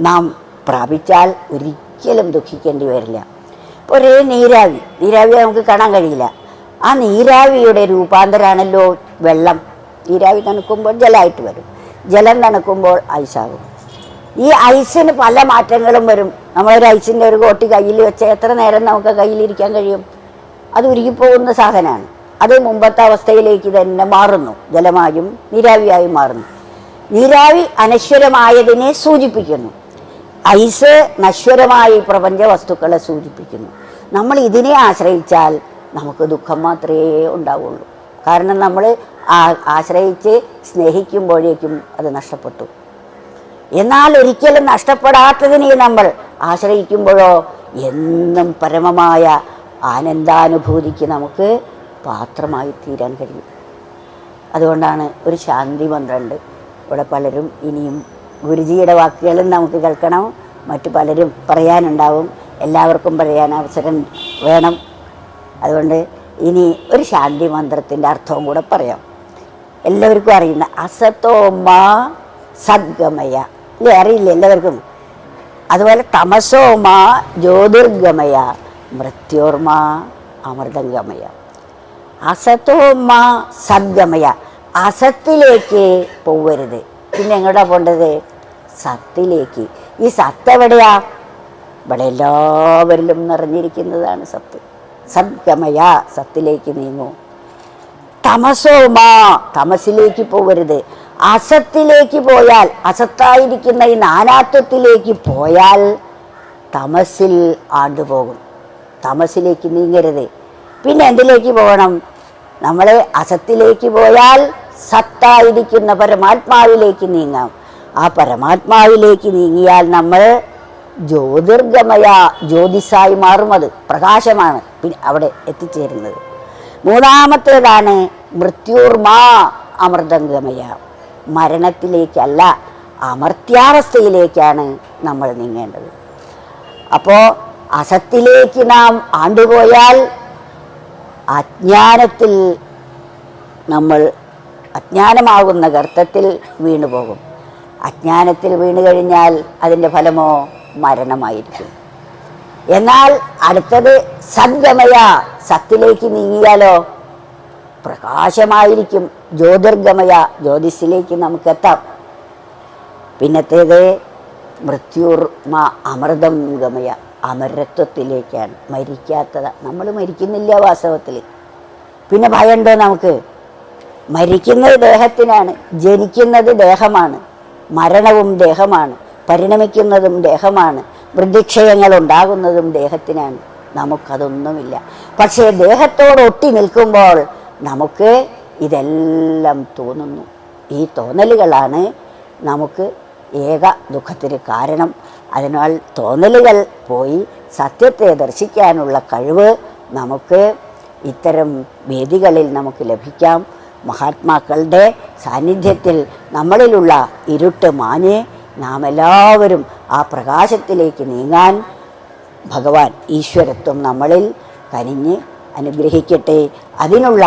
നാം പ്രാപിച്ചാൽ ഒരിക്കലും ദുഃഖിക്കേണ്ടി വരില്ല. ഇപ്പോൾ ഒരേ നീരാവി നമുക്ക് കാണാൻ കഴിയില്ല. ആ നീരാവിയുടെ രൂപാന്തരമാണല്ലോ വെള്ളം. നീരാവി തണുക്കുമ്പോൾ ജലമായിട്ട് വരും, ജലം തണുക്കുമ്പോൾ ഐസാകും. ഈ ഐസിന് പല മാറ്റങ്ങളും വരും. നമ്മളൊരു ഐസിൻ്റെ ഒരു കോട്ടി കയ്യിൽ വെച്ച് എത്ര നേരം നമുക്ക് കയ്യിലിരിക്കാൻ കഴിയും? അത് ഉരുകിപ്പോകുന്ന സാധനമാണ്. അത് മുമ്പത്തെ അവസ്ഥയിലേക്ക് തന്നെ മാറുന്നു, ജലമായും നീരാവിയായും മാറുന്നു. നീരാവി അനശ്വരമായതിനെ സൂചിപ്പിക്കുന്നു, ഐസ് നശ്വരമായി പ്രപഞ്ച വസ്തുക്കളെ സൂചിപ്പിക്കുന്നു. നമ്മൾ ഇതിനെ ആശ്രയിച്ചാൽ നമുക്ക് ദുഃഖം മാത്രമേ ഉണ്ടാവുള്ളൂ. കാരണം നമ്മൾ ആശ്രയിച്ച് സ്നേഹിക്കുമ്പോഴേക്കും അത് നഷ്ടപ്പെട്ടു. എന്നാൽ ഒരിക്കലും നഷ്ടപ്പെടാത്തതിനെ നമ്മൾ ആശ്രയിക്കുമ്പോഴോ എന്നും പരമമായ ആനന്ദാനുഭൂതിക്ക് നമുക്ക് പാത്രമായി തീരാൻ കഴിയും. അതുകൊണ്ടാണ് ഒരു ശാന്തി മന്ത്രമുണ്ട്. ഇവിടെ പലരും ഇനിയും ഗുരുജിയുടെ വാക്കുകളും നമുക്ക് കേൾക്കണം, മറ്റു പലരും പറയാനുണ്ടാവും. എല്ലാവർക്കും പറയാൻ അവസരം വേണം. അതുകൊണ്ട് ഇനി ഒരു ശാന്തി മന്ത്രത്തിൻ്റെ അർത്ഥവും കൂടെ പറയാം. എല്ലാവർക്കും അറിയുന്ന അസതോമ സദ്ഗമയ അല്ലേ? അറിയില്ല എല്ലാവർക്കും. അതുപോലെ തമസോമ ജ്യോതിർഗമയ മൃത്യോർമ അമൃതംഗമയ. അസതോമ സദ്ഗമയ, അസത്തിലേക്ക് പോവരുത്. പിന്നെ എങ്ങോട്ടാ പോണ്ടത്? സത്തിലേക്ക്. ഈ സത്ത് എവിടെയാ? ഇവിടെ എല്ലാവരിലും നിറഞ്ഞിരിക്കുന്നതാണ് സത്ത്. സദ്ഗമയ, സത്തിലേക്ക് നീങ്ങൂ. തമസോമ, തമസിലേക്ക് പോവരുത്. അസത്തിലേക്ക് പോയാൽ, അസത്തായിരിക്കുന്ന ഈ നാനാത്വത്തിലേക്ക് പോയാൽ തമസിൽ ആണ്ടുപോകും. തമസിലേക്ക് നീങ്ങരുത്. പിന്നെ എന്തിലേക്ക് പോകണം? നമ്മൾ അസത്തിലേക്ക് പോയാൽ സത്തായിരിക്കുന്ന പരമാത്മാവിലേക്ക് നീങ്ങാം. ആ പരമാത്മാവിലേക്ക് നീങ്ങിയാൽ നമ്മൾ ജ്യോതിർഗമയ, ജ്യോതിസായി മാറും. അത് പ്രകാശമാണ് പിന്നെ അവിടെ എത്തിച്ചേരുന്നത്. മൂന്നാമത്തേതാണ് മൃത്യുർമാ അമൃതംഗമയ. മരണത്തിലേക്കല്ല, അമർത്യാവസ്ഥയിലേക്കാണ് നമ്മൾ നീങ്ങേണ്ടത്. അപ്പോൾ അസത്തിലേക്ക് നാം ആണ്ടുപോയാൽ അജ്ഞാനത്തിൽ നമ്മൾ അജ്ഞാനമാകുന്ന ഗർത്തത്തിൽ വീണുപോകും. അജ്ഞാനത്തിൽ വീണു കഴിഞ്ഞാൽ അതിൻ്റെ ഫലമോ മരണമായിരിക്കും. എന്നാൽ അടുത്തത് സദ്ഗമയ, സത്തിലേക്ക് നീങ്ങിയാലോ പ്രകാശമായിരിക്കും. ജ്യോതിർഗമയ, ജ്യോതിസിലേക്ക് നമുക്കെത്താം. പിന്നത്തേത് മൃത്യുർമ അമൃതം ഗമയ, അമരത്വത്തിലേക്കാണ്. മരിക്കാത്തതാണ്. നമ്മൾ മരിക്കുന്നില്ല വാസ്തവത്തിൽ. പിന്നെ ഭയമുണ്ടോ നമുക്ക്? മരിക്കുന്നത് ദേഹത്തിനാണ്, ജനിക്കുന്നത് ദേഹമാണ്, മരണവും ദേഹമാണ്, പരിണമിക്കുന്നതും ദേഹമാണ്, വൃദ്ധിക്ഷയങ്ങൾ ഉണ്ടാകുന്നതും ദേഹത്തിനാണ്. നമുക്കതൊന്നുമില്ല. പക്ഷേ ദേഹത്തോടൊട്ടി നിൽക്കുമ്പോൾ നമുക്ക് ഇതെല്ലാം തോന്നുന്നു. ഈ തോന്നലുകളാണ് നമുക്ക് ഏക ദുഃഖത്തിന് കാരണം. അതിനാൽ തോന്നലുകൾ പോയി സത്യത്തെ ദർശിക്കാനുള്ള കഴിവ് നമുക്ക് ഇത്തരം വേദികളിൽ നമുക്ക് ലഭിക്കാം. മഹാത്മാക്കളുടെ സാന്നിധ്യത്തിൽ നമ്മളിലുള്ള ഇരുട്ട് മാഞ്ഞ് നാം എല്ലാവരും ആ പ്രകാശത്തിലേക്ക് നീങ്ങാൻ ഭഗവാൻ ഈശ്വരത്വം നമ്മളിൽ കനിഞ്ഞ് അനുഗ്രഹിക്കട്ടെ. അതിനുള്ള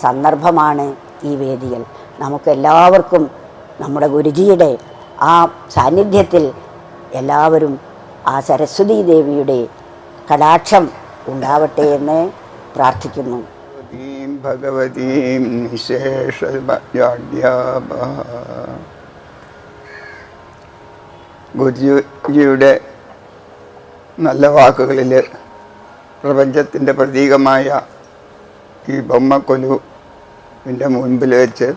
സന്ദർഭമാണ് ഈ വേദികൾ. നമുക്കെല്ലാവർക്കും നമ്മുടെ ഗുരുജിയുടെ ആ സാന്നിധ്യത്തിൽ എല്ലാവരും ആ സരസ്വതീ ദേവിയുടെ കടാക്ഷം ഉണ്ടാവട്ടെ എന്ന് പ്രാർത്ഥിക്കുന്നു. ഭഗവതീം ഗുരുജിയുടെ നല്ല വാക്കുകളിൽ പ്രപഞ്ചത്തിൻ്റെ പ്രതീകമായ ഈ ബൊമ്മക്കൊലുവിൻ്റെ മുൻപിൽ വെച്ച്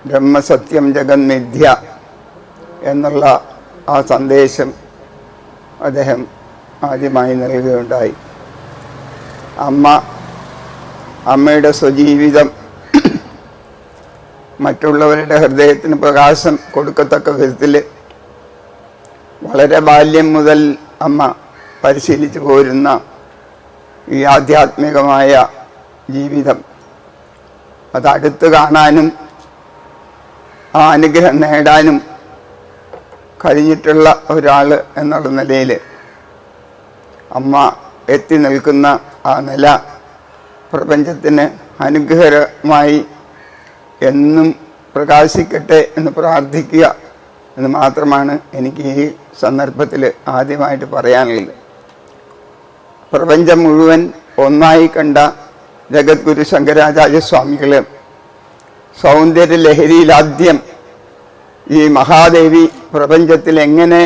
ബ്രഹ്മസത്യം ജഗന്മിഥ്യ എന്നുള്ള ആ സന്ദേശം അദ്ദേഹം ആദ്യമായി നൽകുകയുണ്ടായി. അമ്മയുടെ സ്വജീവിതം മറ്റുള്ളവരുടെ ഹൃദയത്തിന് പ്രകാശം കൊടുക്കത്തക്ക വിധത്തിൽ വളരെ ബാല്യം മുതൽ അമ്മ പരിശീലിച്ചു പോരുന്ന ഈ ആധ്യാത്മികമായ ജീവിതം അതടുത്ത് കാണാനും ആ അനുഗ്രഹം നേടാനും കഴിഞ്ഞിട്ടുള്ള ഒരാൾ എന്നുള്ള നിലയിൽ അമ്മ എത്തി നിൽക്കുന്ന ആ നില പ്രപഞ്ചത്തിന് അനുഗ്രഹമായി എന്നും പ്രകാശിക്കട്ടെ എന്ന് പ്രാർത്ഥിക്കുക എന്ന് മാത്രമാണ് എനിക്ക് ഈ സന്ദർഭത്തിൽ ആദ്യമായിട്ട് പറയാനുള്ളത്. പ്രപഞ്ചം മുഴുവൻ ഒന്നായി കണ്ട ജഗദ്ഗുരു ശങ്കരാചാര്യസ്വാമികൾ സൗന്ദര്യ ലഹരിയിലാദ്യം ഈ മഹാദേവി പ്രപഞ്ചത്തിൽ എങ്ങനെ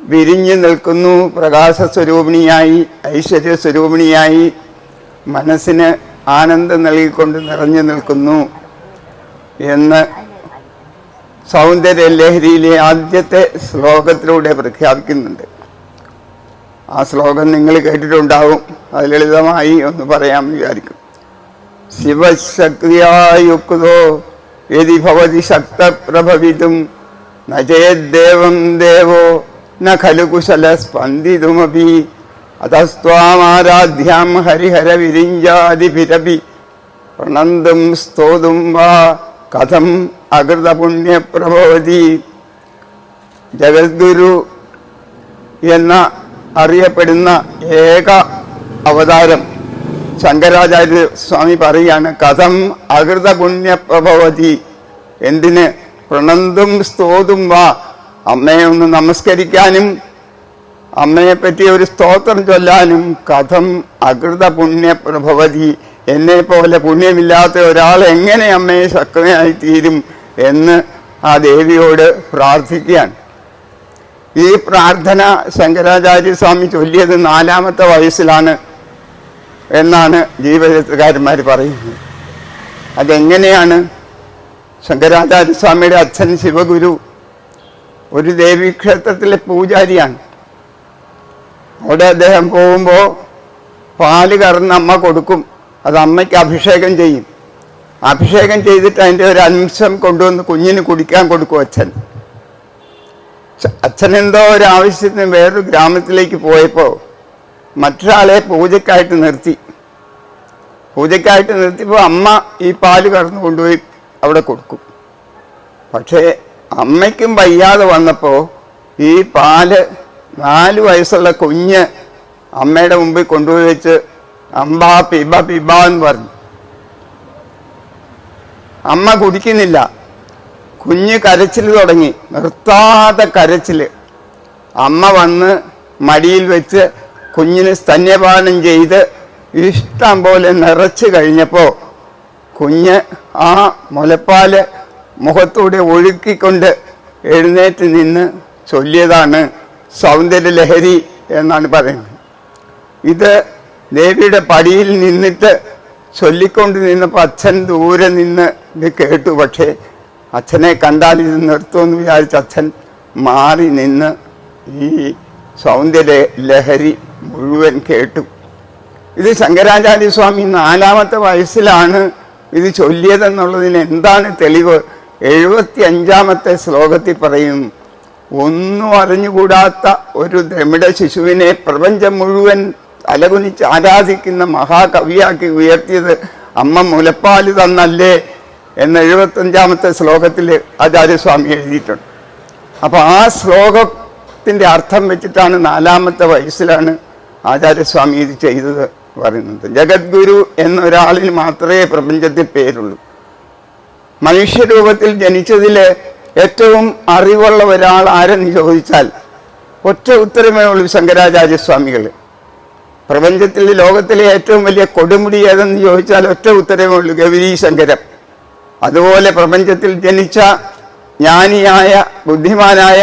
വിരിഞ്ഞു നിൽക്കുന്നു, പ്രകാശസ്വരൂപിണിയായി, ഐശ്വര്യസ്വരൂപിണിയായി, മനസ്സിന് ആനന്ദം നൽകിക്കൊണ്ട് നിറഞ്ഞു നിൽക്കുന്നു എന്ന് സൗന്ദര്യ ലഹരിയിലെ ആദ്യത്തെ ശ്ലോകത്തിലൂടെ പ്രഖ്യാപിക്കുന്നുണ്ട്. ആ ശ്ലോകം നിങ്ങൾ കേട്ടിട്ടുണ്ടാവും. അത് ലളിതമായി ഒന്ന് പറയാമെന്ന് വിചാരിക്കും. ശിവശക്തിയായുക്തോ യതി ഭവതി ശക്തപ്രഭവിതും ന ചേദ്ദേവം ദേവോ ന ഖലു കുശല സ്പന്ദിതുമപി അതസ്ത്വാമാരാധ്യാം ഹരിഹര വിരിഞ്ചാദിഭിരപി പ്രണന്തും സ്തോതും വാ കഥം അകൃതപുണ്യപ്രഭവതി. ജഗദ്ഗുരു എന്ന അറിയപ്പെടുന്ന ഏക അവതാരം ശങ്കരാചാര്യ സ്വാമി പറയുകയാണ്, കഥം അകൃതപുണ്യപ്രഭവതി. എന്തിന്? പ്രണന്തും സ്തോതും വാ. അമ്മയെ ഒന്ന് നമസ്കരിക്കാനും അമ്മയെപ്പറ്റി ഒരു സ്തോത്രം ചൊല്ലാനും കഥം അകൃതപുണ്യപ്രഭവതി. എന്നെ പോലെ പുണ്യമില്ലാത്ത ഒരാൾ എങ്ങനെ അമ്മയെ ശക്തനായി തീരും എന്ന് ആ ദേവിയോട് പ്രാർത്ഥിക്കുകയാണ്. ഈ പ്രാർത്ഥന ശങ്കരാചാര്യസ്വാമി ചൊല്ലിയത് 4-ാമത്തെ വയസ്സിലാണ് എന്നാണ് ജീവചരിത്രകാരന്മാർ പറയുന്നത്. അതെങ്ങനെയാണ്? ശങ്കരാചാര്യസ്വാമിയുടെ അച്ഛൻ ശിവഗുരു ഒരു ദേവീക്ഷേത്രത്തിലെ പൂജാരിയാണ്. അവിടെ അദ്ദേഹം പോകുമ്പോൾ പാല് കറന്ന് അമ്മ കൊടുക്കും. അത് അമ്മയ്ക്ക് അഭിഷേകം ചെയ്യും. അഭിഷേകം ചെയ്തിട്ട് അതിൻ്റെ ഒരു അംശം കൊണ്ടുവന്ന് കുഞ്ഞിന് കുടിക്കാൻ കൊടുക്കും അച്ഛൻ. അച്ഛനെന്തോ ഒരു ആവശ്യത്തിന് വേറൊരു ഗ്രാമത്തിലേക്ക് പോയപ്പോൾ മറ്റൊരാളെ പൂജയ്ക്കായിട്ട് നിർത്തിയപ്പോൾ അമ്മ ഈ പാല് കറന്ന് കൊണ്ടുപോയി അവിടെ കൊടുക്കും. പക്ഷേ അമ്മയ്ക്കും വയ്യാതെ വന്നപ്പോൾ ഈ പാല് 4 വയസ്സുള്ള കുഞ്ഞ് അമ്മയുടെ മുമ്പിൽ കൊണ്ടുപോയി വെച്ച് അമ്പാ പിബ പിബ എന്ന് പറഞ്ഞു. അമ്മ കുടിക്കുന്നില്ല. കുഞ്ഞ് കരച്ചിൽ തുടങ്ങി, നിർത്താതെ കരച്ചിൽ. അമ്മ വന്ന് മടിയിൽ വെച്ച് കുഞ്ഞിന് സ്തന്യപാനം ചെയ്ത് ഇഷ്ടം പോലെ നിറച്ച് കഴിഞ്ഞപ്പോൾ കുഞ്ഞ് ആ മുലപ്പാല് മുഖത്തൂടെ ഒഴുക്കിക്കൊണ്ട് എഴുന്നേറ്റ് നിന്ന് ചൊല്ലിയതാണ് സൗന്ദര്യലഹരി എന്നാണ് പറയുന്നത്. ഇത് ദേവിയുടെ പടിയിൽ നിന്നിട്ട് ചൊല്ലിക്കൊണ്ട് നിന്നപ്പോൾ അച്ഛൻ ദൂരെ നിന്ന് ഇത് കേട്ടു. പക്ഷേ അച്ഛനെ കണ്ടാൽ ഇത് നിർത്തുമെന്ന് വിചാരിച്ച് അച്ഛൻ മാറി നിന്ന് ഈ സൗന്ദര്യ ലഹരി മുഴുവൻ കേട്ടു. ഇത് ശങ്കരാചാര്യസ്വാമി 4-ാമത്തെ വയസ്സിലാണ് ഇത് ചൊല്ലിയതെന്നുള്ളതിന് എന്താണ് തെളിവ്? 75-ാമത്തെ ശ്ലോകത്തിൽ പറയും, ഒന്നും അറിഞ്ഞുകൂടാത്ത ഒരു ദ്രമിഡ ശിശുവിനെ പ്രപഞ്ചം മുഴുവൻ തലകുനിച്ച് ആരാധിക്കുന്ന മഹാകവിയാക്കി ഉയർത്തിയത് അമ്മ മുലപ്പാല് തന്നല്ലേ എന്ന് 75-ാമത്തെ ശ്ലോകത്തിൽ ആചാര്യസ്വാമി എഴുതിയിട്ടുണ്ട്. അപ്പോൾ ആ ശ്ലോകത്തിൻ്റെ അർത്ഥം വെച്ചിട്ടാണ് 4-ാമത്തെ വയസ്സിലാണ് ആചാര്യസ്വാമി ഇത് ചെയ്തത് പറയുന്നത്. ജഗദ്ഗുരു എന്നൊരാളിന് മാത്രമേ പ്രപഞ്ചത്തിൽ പേരുള്ളൂ. മനുഷ്യരൂപത്തിൽ ജനിച്ചതിൽ ഏറ്റവും അറിവുള്ള ഒരാൾ ആരെന്ന് ചോദിച്ചാൽ ഒറ്റ ഉത്തരമേ ഉള്ളൂ, ശങ്കരാചാര്യസ്വാമികൾ. പ്രപഞ്ചത്തിൽ ലോകത്തിലെ ഏറ്റവും വലിയ കൊടുമുടി ഏതെന്ന് ചോദിച്ചാൽ ഒറ്റ ഉത്തരമേ ഉള്ളൂ, ഗൗരീശങ്കരം. അതുപോലെ പ്രപഞ്ചത്തിൽ ജനിച്ച ജ്ഞാനിയായ ബുദ്ധിമാനായ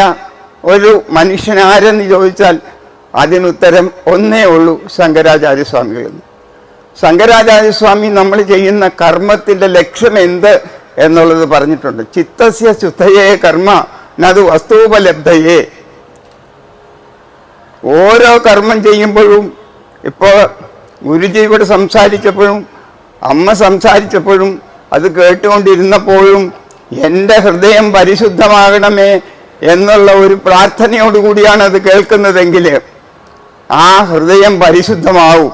ഒരു മനുഷ്യനാരെന്ന് ചോദിച്ചാൽ അതിനുത്തരം ഒന്നേ ഉള്ളൂ, ശങ്കരാചാര്യസ്വാമികൾ. ശങ്കരാചാര്യസ്വാമി നമ്മൾ ചെയ്യുന്ന കർമ്മത്തിൻ്റെ ലക്ഷ്യം എന്ത് എന്നുള്ളത് പറഞ്ഞിട്ടുണ്ട്. ചിത്തസ്യ ശുദ്ധയേ കർമ്മ നതു വസ്തുപലബ്ധയേ. ഓരോ കർമ്മം ചെയ്യുമ്പോഴും, ഇപ്പോൾ ഗുരുജി ഇവിടെ സംസാരിച്ചപ്പോഴും അമ്മ സംസാരിച്ചപ്പോഴും അത് കേട്ടുകൊണ്ടിരുന്നപ്പോഴും എൻ്റെ ഹൃദയം പരിശുദ്ധമാകണമേ എന്നുള്ള ഒരു പ്രാർത്ഥനയോടുകൂടിയാണ് അത് കേൾക്കുന്നതെങ്കിൽ ആ ഹൃദയം പരിശുദ്ധമാവും.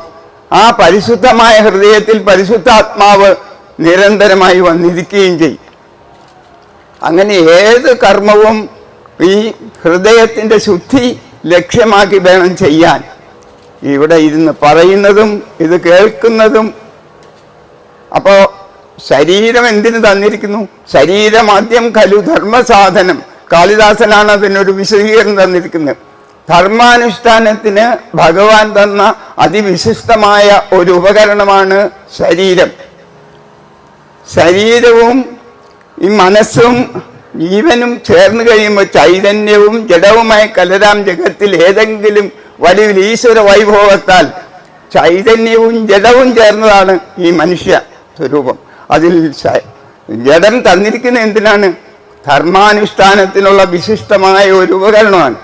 ആ പരിശുദ്ധമായ ഹൃദയത്തിൽ പരിശുദ്ധാത്മാവ് നിരന്തരമായി വന്നിരിക്കുകയും ചെയ്യും. അങ്ങനെ ഏത് കർമ്മവും ഈ ഹൃദയത്തിൻ്റെ ശുദ്ധി ലക്ഷ്യമാക്കി വേണം ചെയ്യാൻ. ഇവിടെ ഇരുന്ന് പറയുന്നതും ഇത് കേൾക്കുന്നതും. അപ്പോൾ ശരീരം എന്തിനു തന്നിരിക്കുന്നു? ശരീരമാദ്യം ഖലു ധർമ്മസാധനം. കാളിദാസനാണ് അതിനൊരു വിശദീകരണം തന്നിരിക്കുന്നത്. ധർമാനുഷ്ഠാനത്തിന് ഭഗവാൻ തന്ന അതിവിശിഷ്ടമായ ഒരു ഉപകരണമാണ് ശരീരം. ശരീരവും ഈ മനസ്സും ജീവനും ചേർന്ന് കഴിയുമ്പോൾ ചൈതന്യവും ജഡവുമായി കലരാം ജഗത്തിൽ ഏതെങ്കിലും വലിയ ഈശ്വര വൈഭവത്താൽ ചൈതന്യവും ജഡവും ചേർന്നതാണ് ഈ മനുഷ്യ സ്വരൂപം. അതിൽ ജഡം തന്നിരിക്കുന്ന എന്തിനാണ്? ധർമാനുഷ്ഠാനത്തിനുള്ള വിശിഷ്ടമായ ഒരു ഉപകരണമാണ്.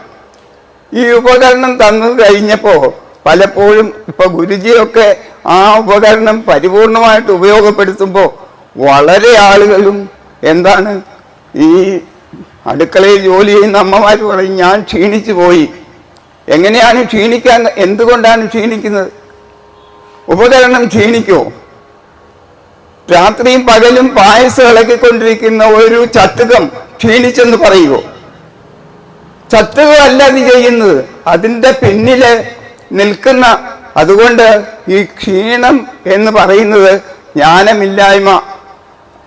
ഈ ഉപകരണം തന്നു കഴിഞ്ഞപ്പോൾ പലപ്പോഴും ഇപ്പോൾ ഗുരുജിയൊക്കെ ആ ഉപകരണം പരിപൂർണമായിട്ട് ഉപയോഗപ്പെടുത്തുമ്പോൾ വളരെ ആളുകളും എന്താണ് ഈ അടുക്കളയിൽ ജോലി ചെയ്യുന്ന അമ്മമാർ പറയും, ഞാൻ ക്ഷീണിച്ചു പോയി. എങ്ങനെയാണ് ക്ഷീണിക്കാൻ? എന്തുകൊണ്ടാണ് ക്ഷീണിക്കുന്നത്? ഉപകരണം ക്ഷീണിക്കുമോ? രാത്രിയും പകലും പായസം ഇളക്കിക്കൊണ്ടിരിക്കുന്ന ഒരു ചട്ടുകം ക്ഷീണിച്ചെന്ന് പറയുമോ? ചട്ടുകമല്ല അത് ചെയ്യുന്നത്, അതിൻ്റെ പിന്നില് നിൽക്കുന്ന. അതുകൊണ്ട് ഈ ക്ഷീണം എന്ന് പറയുന്നത് ജ്ഞാനമില്ലായ്മ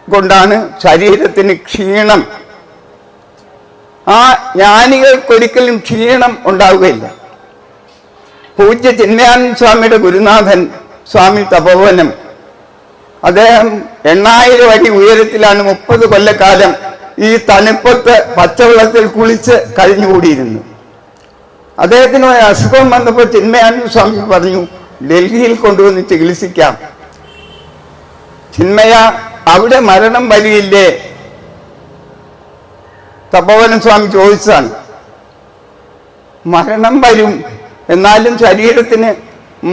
കൊണ്ടാണ് ശരീരത്തിന് ക്ഷീണം. ആ ജ്ഞാനികൾക്കൊരിക്കലും ക്ഷീണം ഉണ്ടാവുകയില്ല. പൂജ്യ ചിന്മയാനന്ദ സ്വാമിയുടെ ഗുരുനാഥൻ സ്വാമി തപോവനം, അദ്ദേഹം 8000 അടി ഉയരത്തിലാണ് 30 കൊല്ലക്കാലം ഈ തണുപ്പത്ത് പച്ചവെള്ളത്തിൽ കുളിച്ച് കഴിഞ്ഞുകൂടിയിരുന്നു. അദ്ദേഹത്തിന് ഒരു അസുഖം വന്നപ്പോൾ ചിന്മയാനന്ദ സ്വാമി പറഞ്ഞു, ഡൽഹിയിൽ കൊണ്ടുവന്ന് ചികിത്സിക്കാം. ചിന്മയ, അവിടെ മരണം വരില്ലേ? തപോവനം സ്വാമി ചോദിച്ചതാണ്. മരണം വരും, എന്നാലും ശരീരത്തിന്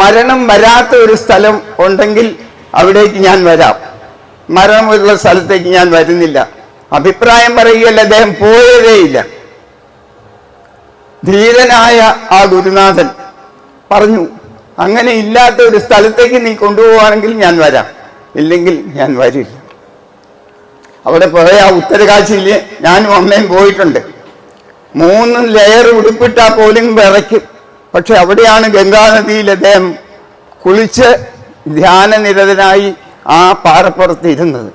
മരണം വരാത്ത ഒരു സ്ഥലം ഉണ്ടെങ്കിൽ അവിടേക്ക് ഞാൻ വരാം. മരണമുള്ള സ്ഥലത്തേക്ക് ഞാൻ വരുന്നില്ല. അഭിപ്രായം പറയുകയല്ല, അദ്ദേഹം പോയതേയില്ല. ധീരനായ ആ ഗുരുനാഥൻ പറഞ്ഞു, അങ്ങനെ ഇല്ലാത്ത ഒരു സ്ഥലത്തേക്ക് നീ കൊണ്ടുപോവുകയാണെങ്കിൽ ഞാൻ വരാം, ഇല്ലെങ്കിൽ ഞാൻ വരില്ല. അവിടെ പോയ ആ ഉത്തരകാശിയിൽ ഞാനും അമ്മയും പോയിട്ടുണ്ട്. 3 ലെയർ ഉടുപ്പിട്ടാൽ പോലും വിറയ്ക്കും. പക്ഷെ അവിടെയാണ് ഗംഗാനദിയിൽ അദ്ദേഹം കുളിച്ച് ധ്യാനനിരതനായി ആ പാറപ്പുറത്ത് ഇരുന്നത്.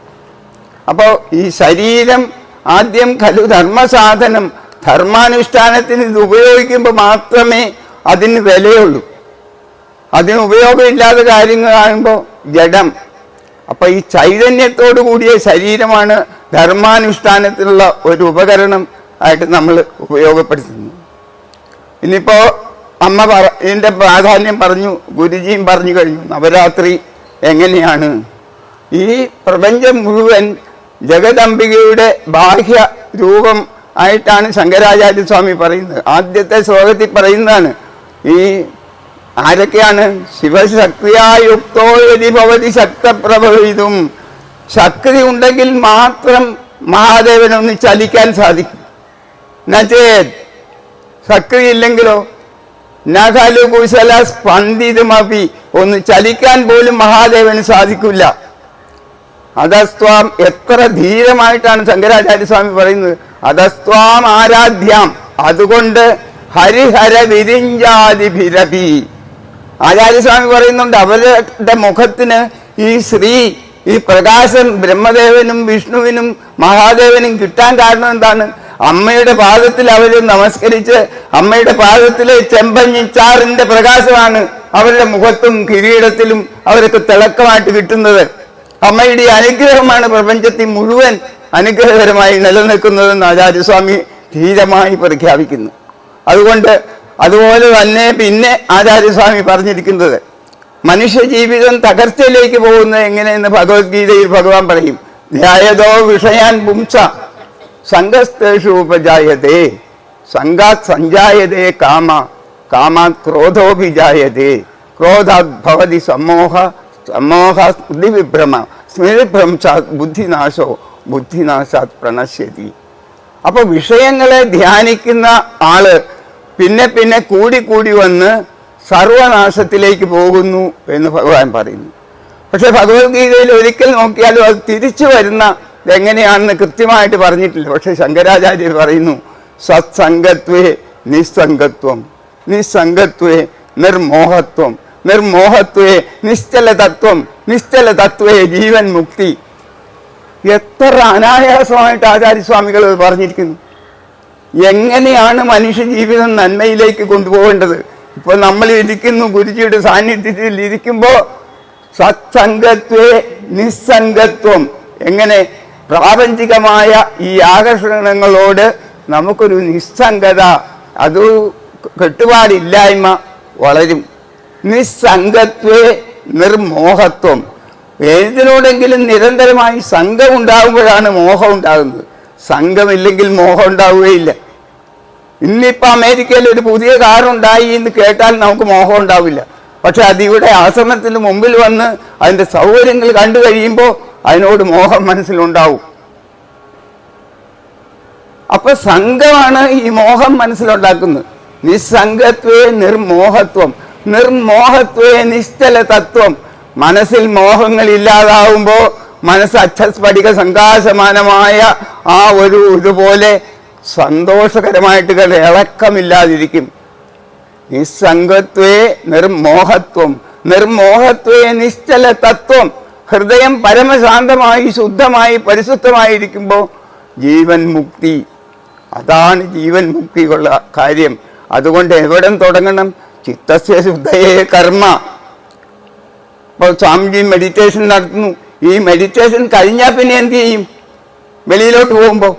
അപ്പോൾ ഈ ശരീരം ആദ്യം ഖലു ധർമ്മസാധനം. ധർമാനുഷ്ഠാനത്തിന് ഇത് ഉപയോഗിക്കുമ്പോൾ മാത്രമേ അതിന് വിലയുള്ളൂ. അതിന് ഉപയോഗമില്ലാത്ത കാര്യങ്ങൾ കാണുമ്പോൾ ജഡം. അപ്പൊ ഈ ചൈതന്യത്തോടു കൂടിയ ശരീരമാണ് ധർമാനുഷ്ഠാനത്തിനുള്ള ഒരു ഉപകരണം ആയിട്ട് നമ്മൾ ഉപയോഗപ്പെടുത്തുന്നത്. ഇനിയിപ്പോ അമ്മ ഇതിന്റെ പ്രാധാന്യം പറഞ്ഞു, ഗുരുജിയും പറഞ്ഞു കഴിഞ്ഞു. നവരാത്രി എങ്ങനെയാണ് ഈ പ്രപഞ്ചം മുഴുവൻ ജഗദംബികയുടെ ബാഹ്യ രൂപം ആയിട്ടാണ് ശങ്കരാചാര്യ സ്വാമി പറയുന്നത്. ആദ്യത്തെ ശ്ലോകത്തിൽ പറയുന്നതാണ് ഈ ആരൊക്കെയാണ് ശിവശക്തിയായുക്തോ യതി ഭവതി ശക്തപ്രഭവിതും. ശക്തി ഉണ്ടെങ്കിൽ മാത്രം മഹാദേവനൊന്ന് ചലിക്കാൻ സാധിക്കും. നചേ ശക്തി ഇല്ലെങ്കിലോ നഖലു കുശല സ്പന്ദിതുമപി, ഒന്ന് ചലിക്കാൻ പോലും മഹാദേവന് സാധിക്കില്ല. അധസ്ത്വാം, എത്ര ധീരമായിട്ടാണ് ശങ്കരാചാര്യ സ്വാമി പറയുന്നത്. അധസ്ത്വാം ആരാധ്യം, അതുകൊണ്ട് ഹരിഹര വിരിഞ്ചാതിഭിരഭി. ആചാര്യസ്വാമി പറയുന്നുണ്ട് അവരുടെ മുഖത്തിന് ഈ ഈ പ്രകാശം ബ്രഹ്മദേവനും വിഷ്ണുവിനും മഹാദേവനും കിട്ടാൻ കാരണം എന്താണ്? അമ്മയുടെ പാദത്തിൽ അവർ നമസ്കരിച്ച് അമ്മയുടെ പാദത്തിലെ ചെമ്പഞ്ഞിച്ചാറിന്റെ പ്രകാശമാണ് അവരുടെ മുഖത്തും കിരീടത്തിലും അവർക്ക് തിളക്കമായിട്ട് കിട്ടുന്നത്. അമ്മയുടെ അനുഗ്രഹമാണ് പ്രപഞ്ചത്തിൽ മുഴുവൻ അനുഗ്രഹകരമായി നിലനിൽക്കുന്നതെന്ന് ആചാര്യസ്വാമി ധീരമായി പ്രഖ്യാപിക്കുന്നു. അതുകൊണ്ട് അതുപോലെ തന്നെ പിന്നെ ആചാര്യസ്വാമി പറഞ്ഞിരിക്കുന്നത് മനുഷ്യ ജീവിതം തകർച്ചയിലേക്ക് പോകുന്നത് എങ്ങനെയെന്ന് ഭഗവത്ഗീതയിൽ ഭഗവാൻ പറയും. ധ്യായതോ വിഷയാൻ പുംസ സംഘസ്തേഷു ഉപജായതേ സംഘാത് സഞ്ജായതേ കാമ കാമാത് ക്രോധോഭിജായതേ ക്രോധാത് ഭവതി സമോഹ സ്മൃതിവിഭ്രമ സ്മൃതിഭ്രംശാത് ബുദ്ധിനാശോ ബുദ്ധിനാശാത് പ്രണശ്യതി. അപ്പൊ വിഷയങ്ങളെ ധ്യാനിക്കുന്ന ആള് പിന്നെ പിന്നെ കൂടി വന്ന് സർവനാശത്തിലേക്ക് പോകുന്നു എന്ന് ഭഗവാൻ പറയുന്നു. പക്ഷെ ഭഗവത്ഗീതയിൽ ഒരിക്കൽ നോക്കിയാലും അത് തിരിച്ചു വരുന്ന എങ്ങനെയാണെന്ന് കൃത്യമായിട്ട് പറഞ്ഞിട്ടില്ല. പക്ഷെ ശങ്കരാചാര്യർ പറയുന്നു സത്സംഗത്വേ നിസ്സംഗത്വം, നിസ്സംഗത്വേ നിർമോഹത്വം, നിർമോഹത്വേ നിശ്ചല തത്വം, നിശ്ചല തത്വേ ജീവൻ മുക്തി. എത്ര അനായാസമായിട്ട് ആചാര്യസ്വാമികൾ പറഞ്ഞിരിക്കുന്നു. എങ്ങനെയാണ് മനുഷ്യ ജീവിതം നന്മയിലേക്ക് കൊണ്ടുപോകേണ്ടത്? ഇപ്പൊ നമ്മൾ ഇരിക്കുന്നു, ഗുരുജിയുടെ സാന്നിധ്യത്തിൽ ഇരിക്കുമ്പോൾ സത്സംഗത്വേ നിസ്സംഗത്വം. എങ്ങനെ പ്രാപഞ്ചികമായ ഈ ആകർഷണങ്ങളോട് നമുക്കൊരു നിസ്സംഗത, അത് കെട്ടുപാടില്ലായ്മ വളരും. നിസ്സംഗത്വേ നിർമോഹത്വം. ഏതിനോടെങ്കിലും നിരന്തരമായി സംഘം ഉണ്ടാകുമ്പോഴാണ് മോഹം ഉണ്ടാകുന്നത്. സംഘമില്ലെങ്കിൽ മോഹം ഉണ്ടാവുകയില്ല. ഇന്നിപ്പോൾ അമേരിക്കയിൽ ഒരു പുതിയ കാറുണ്ടായി എന്ന് കേട്ടാൽ നമുക്ക് മോഹം ഉണ്ടാവില്ല. പക്ഷെ അതിവിടെ ആശ്രമത്തിന് മുമ്പിൽ വന്ന് അതിൻ്റെ സൗകര്യങ്ങൾ കണ്ടു കഴിയുമ്പോൾ അതിനോട് മോഹം മനസ്സിലുണ്ടാവും. അപ്പൊ സംഘമാണ് ഈ മോഹം മനസ്സിലുണ്ടാക്കുന്നത്. നിസ്സംഗത്വേ നിർമോഹത്വം, നിർമോഹത്വേ നിശ്ചല തത്വം. മനസ്സിൽ മോഹങ്ങൾ ഇല്ലാതാവുമ്പോൾ മനസ്സ് അച്ഛസ്ഫടിക സംകാശമാനമായ ആ ഒരു ഇതുപോലെ സന്തോഷകരമായിട്ട് ഇളക്കമില്ലാതിരിക്കും. നിസ്സംഗത്വേ നിർമോഹത്വം, നിർമോഹത്വേ നിശ്ചല തത്വം. ഹൃദയം പരമശാന്തമായി ശുദ്ധമായി പരിശുദ്ധമായിരിക്കുമ്പോൾ ജീവൻ മുക്തി. അതാണ് ജീവൻ മുക്തിയുള്ള കാര്യം. അതുകൊണ്ട് എവിടെ തുടങ്ങണം? ചിത്തസ്യ ശുദ്ധയേ കർമ്മ. ഇപ്പോൾ സ്വാമിജി മെഡിറ്റേഷൻ നടത്തുന്നു. ഈ മെഡിറ്റേഷൻ കഴിഞ്ഞാൽ പിന്നെ എന്ത് ചെയ്യും? വെളിയിലോട്ട് പോകുമ്പോൾ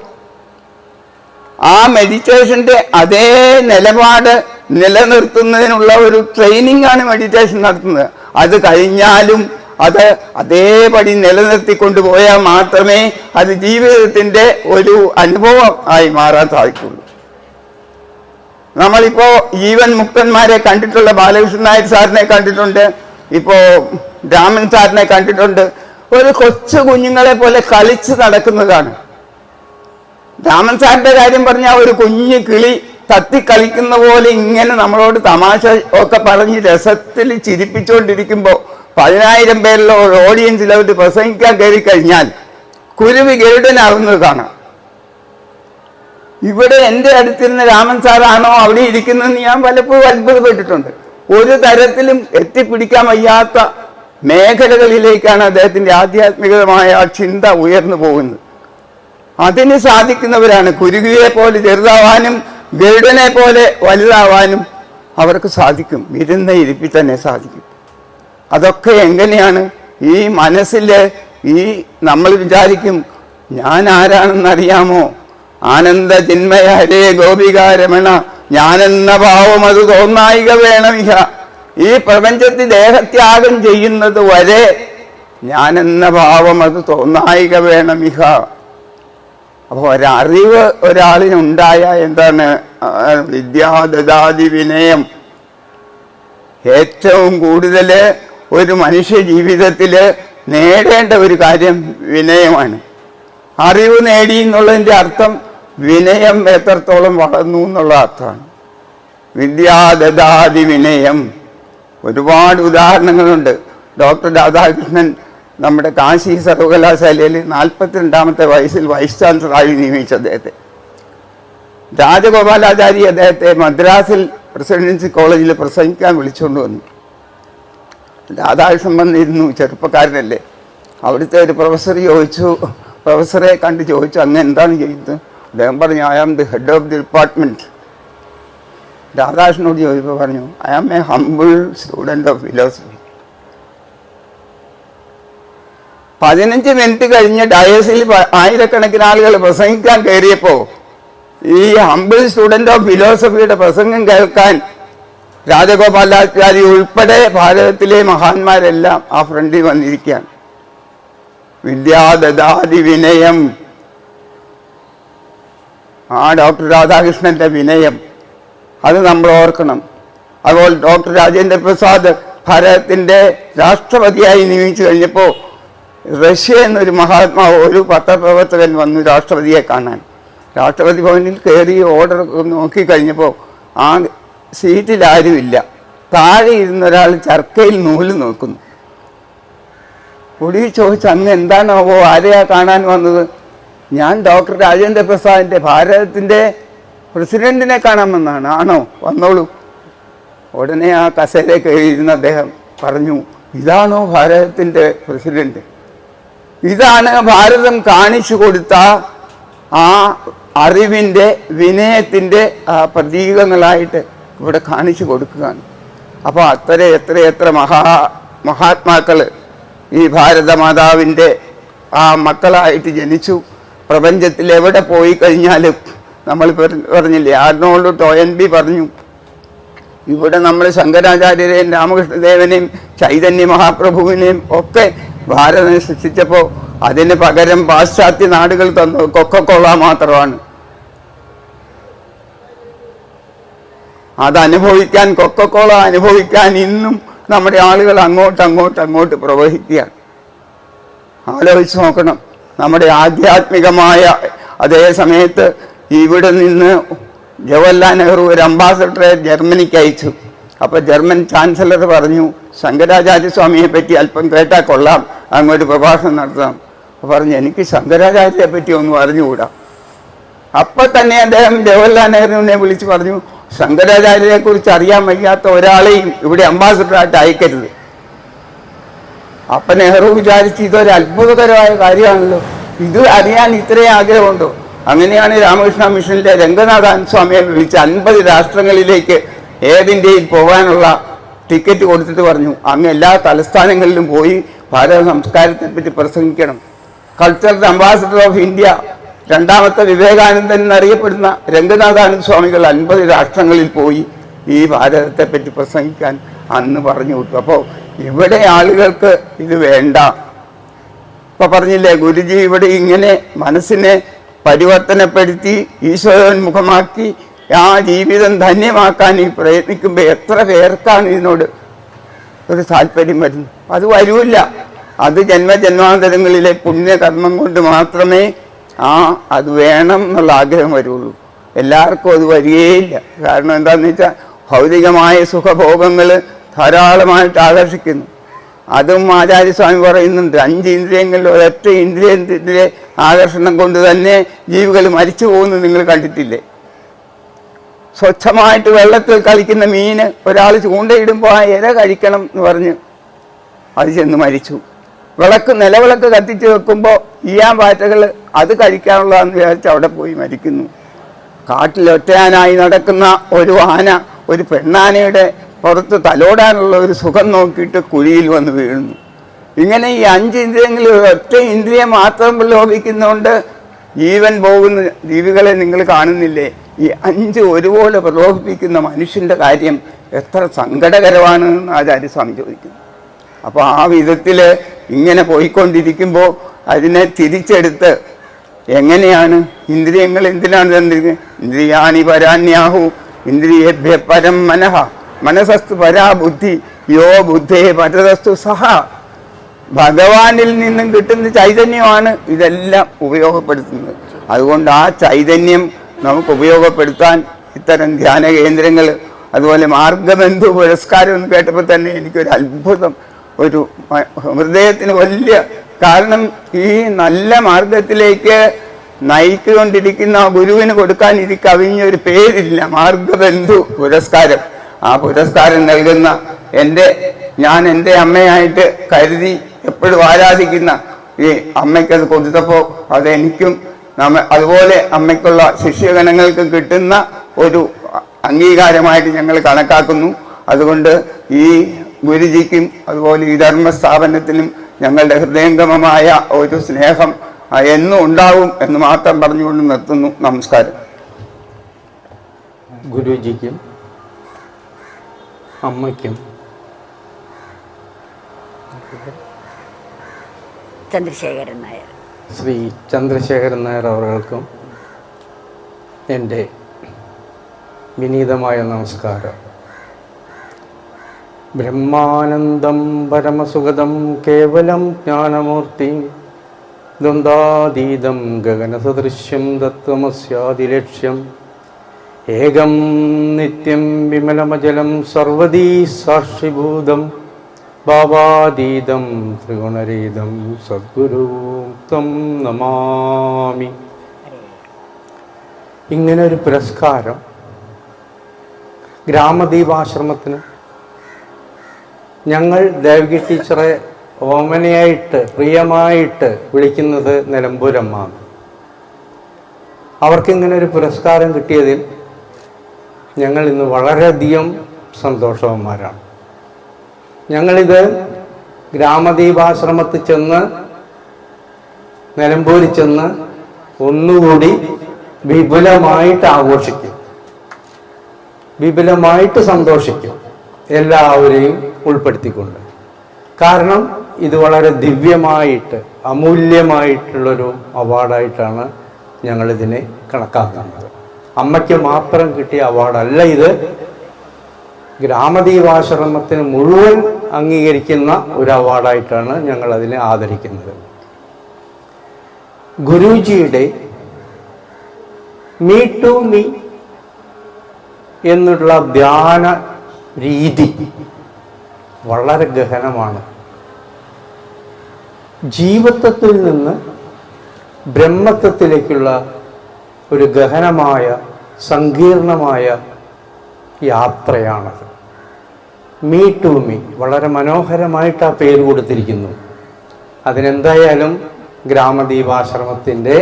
ആ മെഡിറ്റേഷന്റെ അതേ നിലപാട് നിലനിർത്തുന്നതിനുള്ള ഒരു ട്രെയിനിങ് ആണ് മെഡിറ്റേഷൻ നടത്തുന്നത്. അത് കഴിഞ്ഞാലും അത് അതേപടി നിലനിർത്തിക്കൊണ്ടുപോയാൽ മാത്രമേ അത് ജീവിതത്തിന്റെ ഒരു അനുഭവം ആയി മാറാൻ സാധിക്കുള്ളൂ. നമ്മളിപ്പോ ജീവൻ മുക്തന്മാരെ കണ്ടിട്ടുള്ള ബാലകൃഷ്ണൻ നായർ സാറിനെ കണ്ടിട്ടുണ്ട്, ഇപ്പോ രാമൻ സാറിനെ കണ്ടിട്ടുണ്ട്. ഒരു കൊച്ചു കുഞ്ഞുങ്ങളെ പോലെ കളിച്ച് നടക്കുന്നതാണ്. രാമൻ സാറിന്റെ കാര്യം പറഞ്ഞാൽ ഒരു കുഞ്ഞു കിളി തത്തിക്കളിക്കുന്ന പോലെ ഇങ്ങനെ നമ്മളോട് തമാശ ഒക്കെ പറഞ്ഞ് രസത്തിൽ ചിരിപ്പിച്ചുകൊണ്ടിരിക്കുമ്പോൾ 10,000 പേരുള്ള ഒരു ഓഡിയൻസിൽ അവർ പ്രസംഗിക്കാൻ കയറി കഴിഞ്ഞാൽ കുരുവി ഗരുഡനാകുന്നത് കാണാം. ഇവിടെ എൻ്റെ അടുത്തിരുന്ന രാമൻ സാറാണോ അവിടെ ഇരിക്കുന്നതെന്ന് ഞാൻ പലപ്പോഴും അത്ഭുതപ്പെട്ടിട്ടുണ്ട്. ഒരു തരത്തിലും എത്തിപ്പിടിക്കാൻ വയ്യാത്ത മേഖലകളിലേക്കാണ് അദ്ദേഹത്തിൻ്റെ ആധ്യാത്മികമായ ചിന്ത ഉയർന്നു പോകുന്നത്. അതിന് സാധിക്കുന്നവരാണ്. കുരുവിയെ പോലെ ചെറുതാവാനും ഗരുഡനെ പോലെ വലുതാവാനും അവർക്ക് സാധിക്കും. ഇരുന്ന ഇരിപ്പിൽ തന്നെ സാധിക്കും. അതൊക്കെ എങ്ങനെയാണ്? ഈ മനസ്സിൽ നമ്മൾ വിചാരിക്കും ഞാൻ ആരാണെന്നറിയാമോ? ആനന്ദ ചിന്മയ ഹരേ ഗോപികാരമണ ഞാനെന്ന ഭാവം അത് തോന്നായിക വേണമിഹ. ഈ പ്രപഞ്ചത്തിൽ ദേഹത്യാഗം ചെയ്യുന്നത് വരെ ഞാനെന്ന ഭാവം അത് തോന്നായിക വേണമിഹ. അപ്പോൾ ഒരറിവ് ഒരാളിനുണ്ടായ എന്താണ്? വിദ്യാദദാതി വിനയം. ഏറ്റവും കൂടുതൽ ഒരു മനുഷ്യ ജീവിതത്തിൽ നേടേണ്ട ഒരു കാര്യം വിനയമാണ്. അറിവ് നേടി എന്നുള്ളതിൻ്റെ അർത്ഥം വിനയം എത്രത്തോളം വളർന്നു എന്നുള്ള അർത്ഥമാണ്. വിദ്യാദദാതി വിനയം. ഒരുപാട് ഉദാഹരണങ്ങളുണ്ട്. ഡോക്ടർ രാധാകൃഷ്ണൻ നമ്മുടെ കാശി സർവകലാശാലയിൽ 42ാമത്തെ വയസ്സിൽ വൈസ് ചാൻസലറായി നിയമിച്ചു അദ്ദേഹത്തെ. രാജഗോപാലാചാരി അദ്ദേഹത്തെ മദ്രാസിൽ പ്രസിഡൻസി കോളേജിൽ പ്രസംഗിക്കാൻ വിളിച്ചുകൊണ്ട് വന്നു. രാധാകൃഷ്ണൻ വന്നിരുന്നു, ചെറുപ്പക്കാരനല്ലേ. അവിടുത്തെ ഒരു പ്രൊഫസർ പ്രൊഫസറെ കണ്ട് ചോദിച്ചു, അങ്ങ് എന്താണ് ചെയ്യുന്നത്? അദ്ദേഹം പറഞ്ഞു, I am the head of the department. രാധാകൃഷ്ണനോട് ചോദിച്ചപ്പോൾ പറഞ്ഞു, I am a humble student of philosophy. 15 minute കഴിഞ്ഞ് ഡയസിൽ ആയിരക്കണക്കിന് ആളുകൾ പ്രസംഗിക്കാൻ കയറിയപ്പോൾ ഈ ഹംബിൾ സ്റ്റുഡൻറ് ഓഫ് ഫിലോസഫിയുടെ പ്രസംഗം കേൾക്കാൻ രാജഗോപാലാചാരി ഉൾപ്പെടെ ഭാരതത്തിലെ മഹാന്മാരെല്ലാം ആ ഫ്രണ്ടിൽ വന്നിരിക്കുകയാണ്. വിദ്യാദദാതി വിനയം. ആ ഡോക്ടർ രാധാകൃഷ്ണന്റെ വിനയം അത് നമ്മൾ ഓർക്കണം. അതുപോലെ ഡോക്ടർ രാജേന്ദ്ര പ്രസാദ് ഭാരതത്തിൻ്റെ രാഷ്ട്രപതിയായി നിയമിച്ചു കഴിഞ്ഞപ്പോൾ റഷ്യ എന്നൊരു മഹാത്മാവ്, ഒരു പത്രപ്രവർത്തകൻ വന്നു രാഷ്ട്രപതിയെ കാണാൻ. രാഷ്ട്രപതി ഭവനിൽ കയറി ഓർഡർ നോക്കിക്കഴിഞ്ഞപ്പോൾ ആ സീറ്റിൽ ആരുമില്ല. താഴെ ഇരുന്ന ഒരാൾ ചർക്കയിൽ നൂല് നോക്കുന്നു. ഒടുവിൽ ചോദിച്ചു, അങ്ങ് എന്താണാവോ, ആരെയാ കാണാൻ വന്നത്? ഞാൻ ഡോക്ടർ രാജേന്ദ്ര പ്രസാദിൻ്റെ ഭാരതത്തിൻ്റെ പ്രസിഡന്റിനെ കാണാൻ വന്നതാണ്. ആണോ, വന്നോളൂ. ഉടനെ ആ കസേരയിൽ കയറിയിരുന്ന അദ്ദേഹം പറഞ്ഞു, ഇതാണോ ഭാരതത്തിൻ്റെ പ്രസിഡന്റ്? ഇതാണ് ഭാരതം കാണിച്ചു കൊടുത്ത ആ അറിവിൻ്റെ വിനയത്തിൻ്റെ ആ പ്രതീകങ്ങളായിട്ട് ഇവിടെ കാണിച്ചു കൊടുക്കുകയാണ്. അപ്പോൾ എത്ര മഹാത്മാക്കൾ ഈ ഭാരതമാതാവിൻ്റെ ആ മക്കളായിട്ട് ജനിച്ചു. പ്രപഞ്ചത്തിൽ എവിടെ പോയി കഴിഞ്ഞാലും നമ്മൾ പറഞ്ഞില്ലേ, ആർണോൾഡ് ടോയൻബി പറഞ്ഞു, ഇവിടെ നമ്മൾ ശങ്കരാചാര്യരെയും രാമകൃഷ്ണദേവനെയും ചൈതന്യ മഹാപ്രഭുവിനെയും ഒക്കെ ഭാരതം സൃഷ്ടിച്ചപ്പോൾ അതിന് പകരം പാശ്ചാത്യ നാടുകൾ തന്നു കൊക്കക്കോള മാത്രമാണ്. അതനുഭവിക്കാൻ, കൊക്കക്കോള അനുഭവിക്കാൻ ഇന്നും നമ്മുടെ ആളുകൾ അങ്ങോട്ട് പ്രവഹിക്കുകയാണ്. ആലോചിച്ച് നോക്കണം. നമ്മുടെ ആധ്യാത്മികമായ അതേ സമയത്ത് ഇവിടെ നിന്ന് ജവഹർലാൽ നെഹ്റു ഒരു അംബാസഡറെ ജർമ്മനിക്ക് അയച്ചു. അപ്പോൾ ജർമ്മൻ ചാൻസലർ പറഞ്ഞു, ശങ്കരാചാര്യസ്വാമിയെ പറ്റി അല്പം കേട്ടാൽ കൊള്ളാം, അങ്ങൊരു പ്രഭാഷണം നടത്താം. പറഞ്ഞു, എനിക്ക് ശങ്കരാചാര്യരെ പറ്റി ഒന്നും അറിഞ്ഞുകൂടാ. അപ്പം തന്നെ അദ്ദേഹം ജവഹർലാൽ നെഹ്റുവിനെ വിളിച്ച് പറഞ്ഞു, ശങ്കരാചാര്യരെ കുറിച്ച് അറിയാൻ വയ്യാത്ത ഒരാളെയും ഇവിടെ അംബാസഡറായിട്ട് അയക്കരുത്. അപ്പം നെഹ്റു വിചാരിച്ച് ഇതൊരു അത്ഭുതകരമായ കാര്യമാണല്ലോ, ഇത് അറിയാൻ ഇത്രയും ആഗ്രഹമുണ്ടോ? അങ്ങനെയാണ് രാമകൃഷ്ണ മിഷനിലെ രംഗനാഥൻ സ്വാമിയെ വിളിച്ച് 50 രാഷ്ട്രങ്ങളിലേക്ക് എയർ ഇന്ത്യയിൽ പോകാനുള്ള ടിക്കറ്റ് കൊടുത്തിട്ട് പറഞ്ഞു, അങ്ങ് എല്ലാ തലസ്ഥാനങ്ങളിലും പോയി ഭാരത സംസ്കാരത്തെ പറ്റി പ്രസംഗിക്കണം. കൾച്ചറൽ അംബാസഡർ ഓഫ് ഇന്ത്യ, രണ്ടാമത്തെ വിവേകാനന്ദൻ എന്നറിയപ്പെടുന്ന രംഗനാഥാനന്ദ സ്വാമികൾ 50 രാഷ്ട്രങ്ങളിൽ പോയി ഈ ഭാരതത്തെ പറ്റി പ്രസംഗിക്കാൻ അന്ന് പറഞ്ഞു വിട്ടു. അപ്പോൾ ഇവിടെ ആളുകൾക്ക് ഇത് വേണ്ട. ഇപ്പൊ പറഞ്ഞില്ലേ, ഗുരുജി ഇവിടെ ഇങ്ങനെ മനസ്സിനെ പരിവർത്തനപ്പെടുത്തി ഈശ്വരോന്മുഖമാക്കി ആ ജീവിതം ധന്യമാക്കാൻ ഈ പ്രയത്നിക്കുമ്പോൾ എത്ര പേർക്കാണ് ഇതിനോട് ഒരു താല്പര്യം വരുന്നത്? അത് വരൂല്ല. അത് ജന്മജന്മാന്തരങ്ങളിലെ പുണ്യകർമ്മം കൊണ്ട് മാത്രമേ അത് വേണം എന്നുള്ള ആഗ്രഹം വരുള്ളൂ. എല്ലാവർക്കും അത് വരികയില്ല. കാരണം എന്താണെന്ന് വെച്ചാൽ ഭൗതികമായ സുഖഭോഗങ്ങൾ ധാരാളമായിട്ട് ആകർഷിക്കുന്നു. അതും ആചാര്യസ്വാമി പറയുന്നുണ്ട്, 5 ഇന്ദ്രിയങ്ങളിൽ ഒരൊറ്റ ഇന്ദ്രിയത്തിലെ ആകർഷണം കൊണ്ട് തന്നെ ജീവികൾ മരിച്ചു പോകുന്നത് നിങ്ങൾ കണ്ടിട്ടില്ലേ? സ്വച്ഛമായിട്ട് വെള്ളത്തിൽ കളിക്കുന്ന മീന് ഒരാൾ ചൂണ്ടയിടുമ്പോൾ ആ ഇര കഴിക്കണം എന്ന് പറഞ്ഞ് അത് ചെന്ന് മരിച്ചു. നിലവിളക്ക് കത്തിച്ച് വെക്കുമ്പോൾ ഈയാമ്പാറ്റകൾ അത് കഴിക്കാനുള്ളതെന്ന് വിചാരിച്ച് അവിടെ പോയി മരിക്കുന്നു. കാട്ടിലൊറ്റയാനായി നടക്കുന്ന ഒരു ആന ഒരു പെണ്ണാനയുടെ പുറത്ത് തലോടാനുള്ള ഒരു സുഖം നോക്കിയിട്ട് കുഴിയിൽ വന്ന് വീഴുന്നു. ഇങ്ങനെ ഈ 5 ഇന്ദ്രിയങ്ങളിൽ ഒറ്റ ഇന്ദ്രിയം മാത്രം ലോപിക്കുന്നതുകൊണ്ട് ജീവൻ പോകുന്ന ജീവികളെ നിങ്ങൾ കാണുന്നില്ലേ? ഈ 5 ഒരുപോലെ പ്രലോഭിപ്പിക്കുന്ന മനുഷ്യൻ്റെ കാര്യം എത്ര സങ്കടകരമാണെന്ന് ആചാര്യസ്വാമി ചോദിക്കുന്നു. അപ്പോൾ ആ വിധത്തിൽ ഇങ്ങനെ പോയിക്കൊണ്ടിരിക്കുമ്പോൾ അതിനെ തിരിച്ചെടുത്ത് എങ്ങനെയാണ് ഇന്ദ്രിയങ്ങൾ എന്തിനാണ് തന്നിരിക്കുന്നത്? ഇന്ദ്രിയാണി പരാന്യാഹു ഇന്ദ്രിയേഭ്യ പരം മനഃ മനസ്സസ്തു പരാ ബുദ്ധി യോ ബുദ്ധേ പരതസ്തു സഹ. ഭഗവാനിൽ നിന്നും കിട്ടുന്ന ചൈതന്യമാണ് ഇതെല്ലാം ഉപയോഗപ്പെടുത്തുന്നത്. അതുകൊണ്ട് ആ ചൈതന്യം നമുക്ക് ഉപയോഗപ്പെടുത്താൻ ഇത്തരം ധ്യാന കേന്ദ്രങ്ങൾ, അതുപോലെ മാർഗബന്ധു പുരസ്കാരം എന്ന് കേട്ടപ്പോൾ തന്നെ എനിക്കൊരു അത്ഭുതം, ഒരു ഹൃദയത്തിന് വലിയ, കാരണം ഈ നല്ല മാർഗത്തിലേക്ക് നയിക്കൊണ്ടിരിക്കുന്ന ഗുരുവിന് കൊടുക്കാൻ ഇത് കവിഞ്ഞൊരു പേരില്ല, മാർഗബന്ധു പുരസ്കാരം. ആ പുരസ്കാരം നൽകുന്ന ഞാൻ എൻ്റെ അമ്മയായിട്ട് കരുതി എപ്പോഴും ആരാധിക്കുന്ന ഈ അമ്മയ്ക്കത് കൊടുത്തപ്പോൾ അതെനിക്കും അതുപോലെ അമ്മയ്ക്കുള്ള ശിഷ്യഗണങ്ങൾക്കും കിട്ടുന്ന ഒരു അംഗീകാരമായിട്ട് ഞങ്ങൾ കണക്കാക്കുന്നു. അതുകൊണ്ട് ഈ ഗുരുജിക്കും അതുപോലെ ഈ ധർമ്മസ്ഥാപനത്തിനും ഞങ്ങളുടെ ഹൃദയംഗമമായ ഒരു സ്നേഹം എന്നും ഉണ്ടാവും എന്ന് മാത്രം പറഞ്ഞുകൊണ്ട് നിർത്തുന്നു. നമസ്കാരം. ഗുരുജിക്കും അമ്മയ്ക്കും ചന്ദ്രശേഖരൻ നായർ, ശ്രീ ചന്ദ്രശേഖരൻ നായർ അവർക്കും എൻ്റെ വിനീതമായ നമസ്കാരം. ബ്രഹ്മാനന്ദം പരമസുഗതം കേവലം ജ്ഞാനമൂർത്തിം ദ്വന്ദ്വാതീതം ഗഗനസദൃശ്യം തത്വമസ്യാദിലക്ഷ്യം ഏകം നിത്യം വിമലമജലം സർവദീ സാക്ഷിഭൂതം ഭാവാതീതം ത്രിഗുണരീതം സദ്ഗുരും ത്വം നമാമി. ഇങ്ങനൊരു പുരസ്കാരം ഗ്രാമദീപാശ്രമത്തിന് ഞങ്ങൾ ദേവകി ടീച്ചറെ ഓമനയായിട്ട് പ്രിയമായിട്ട് വിളിക്കുന്നത് നിലമ്പൂരമ്മാണ്. അവർക്കിങ്ങനെ ഒരു പുരസ്കാരം കിട്ടിയതിൽ ഞങ്ങൾ ഇന്ന് വളരെയധികം സന്തോഷവാന്മാരാണ്. ഞങ്ങളിത് ഗ്രാമദീപാശ്രമത്തിൽ ചെന്ന് നിലമ്പൂരിൽ ചെന്ന് ഒന്നുകൂടി വിപുലമായിട്ട് ആഘോഷിക്കും, വിപുലമായിട്ട് സന്തോഷിക്കും, എല്ലാവരെയും ഉൾപ്പെടുത്തിക്കൊണ്ട്. കാരണം ഇത് വളരെ ദിവ്യമായിട്ട് അമൂല്യമായിട്ടുള്ളൊരു അവാർഡായിട്ടാണ് ഞങ്ങളിതിനെ കണക്കാക്കുന്നത്. അമ്മയ്ക്ക് മാത്രം കിട്ടിയ അവാർഡല്ല ഇത്, ഗ്രാമദീപാശ്രമത്തിന് മുഴുവൻ അംഗീകരിക്കുന്ന ഒരു അവാർഡായിട്ടാണ് ഞങ്ങൾ അതിനെ ആദരിക്കുന്നത്. ഗുരുജിയുടെ മീ ടു മീ എന്നുള്ള ധ്യാന രീതി വളരെ ഗഹനമാണ്. ജീവത്വത്തിൽ നിന്ന് ബ്രഹ്മത്വത്തിലേക്കുള്ള ഒരു ഗഹനമായ സങ്കീർണമായ യാത്രയാണത്. മീ ടു മീ വളരെ മനോഹരമായിട്ട് ആ പേര് കൊടുത്തിരിക്കുന്നു. അതിനെന്തായാലും ഗ്രാമദീപാശ്രമത്തിൻ്റെ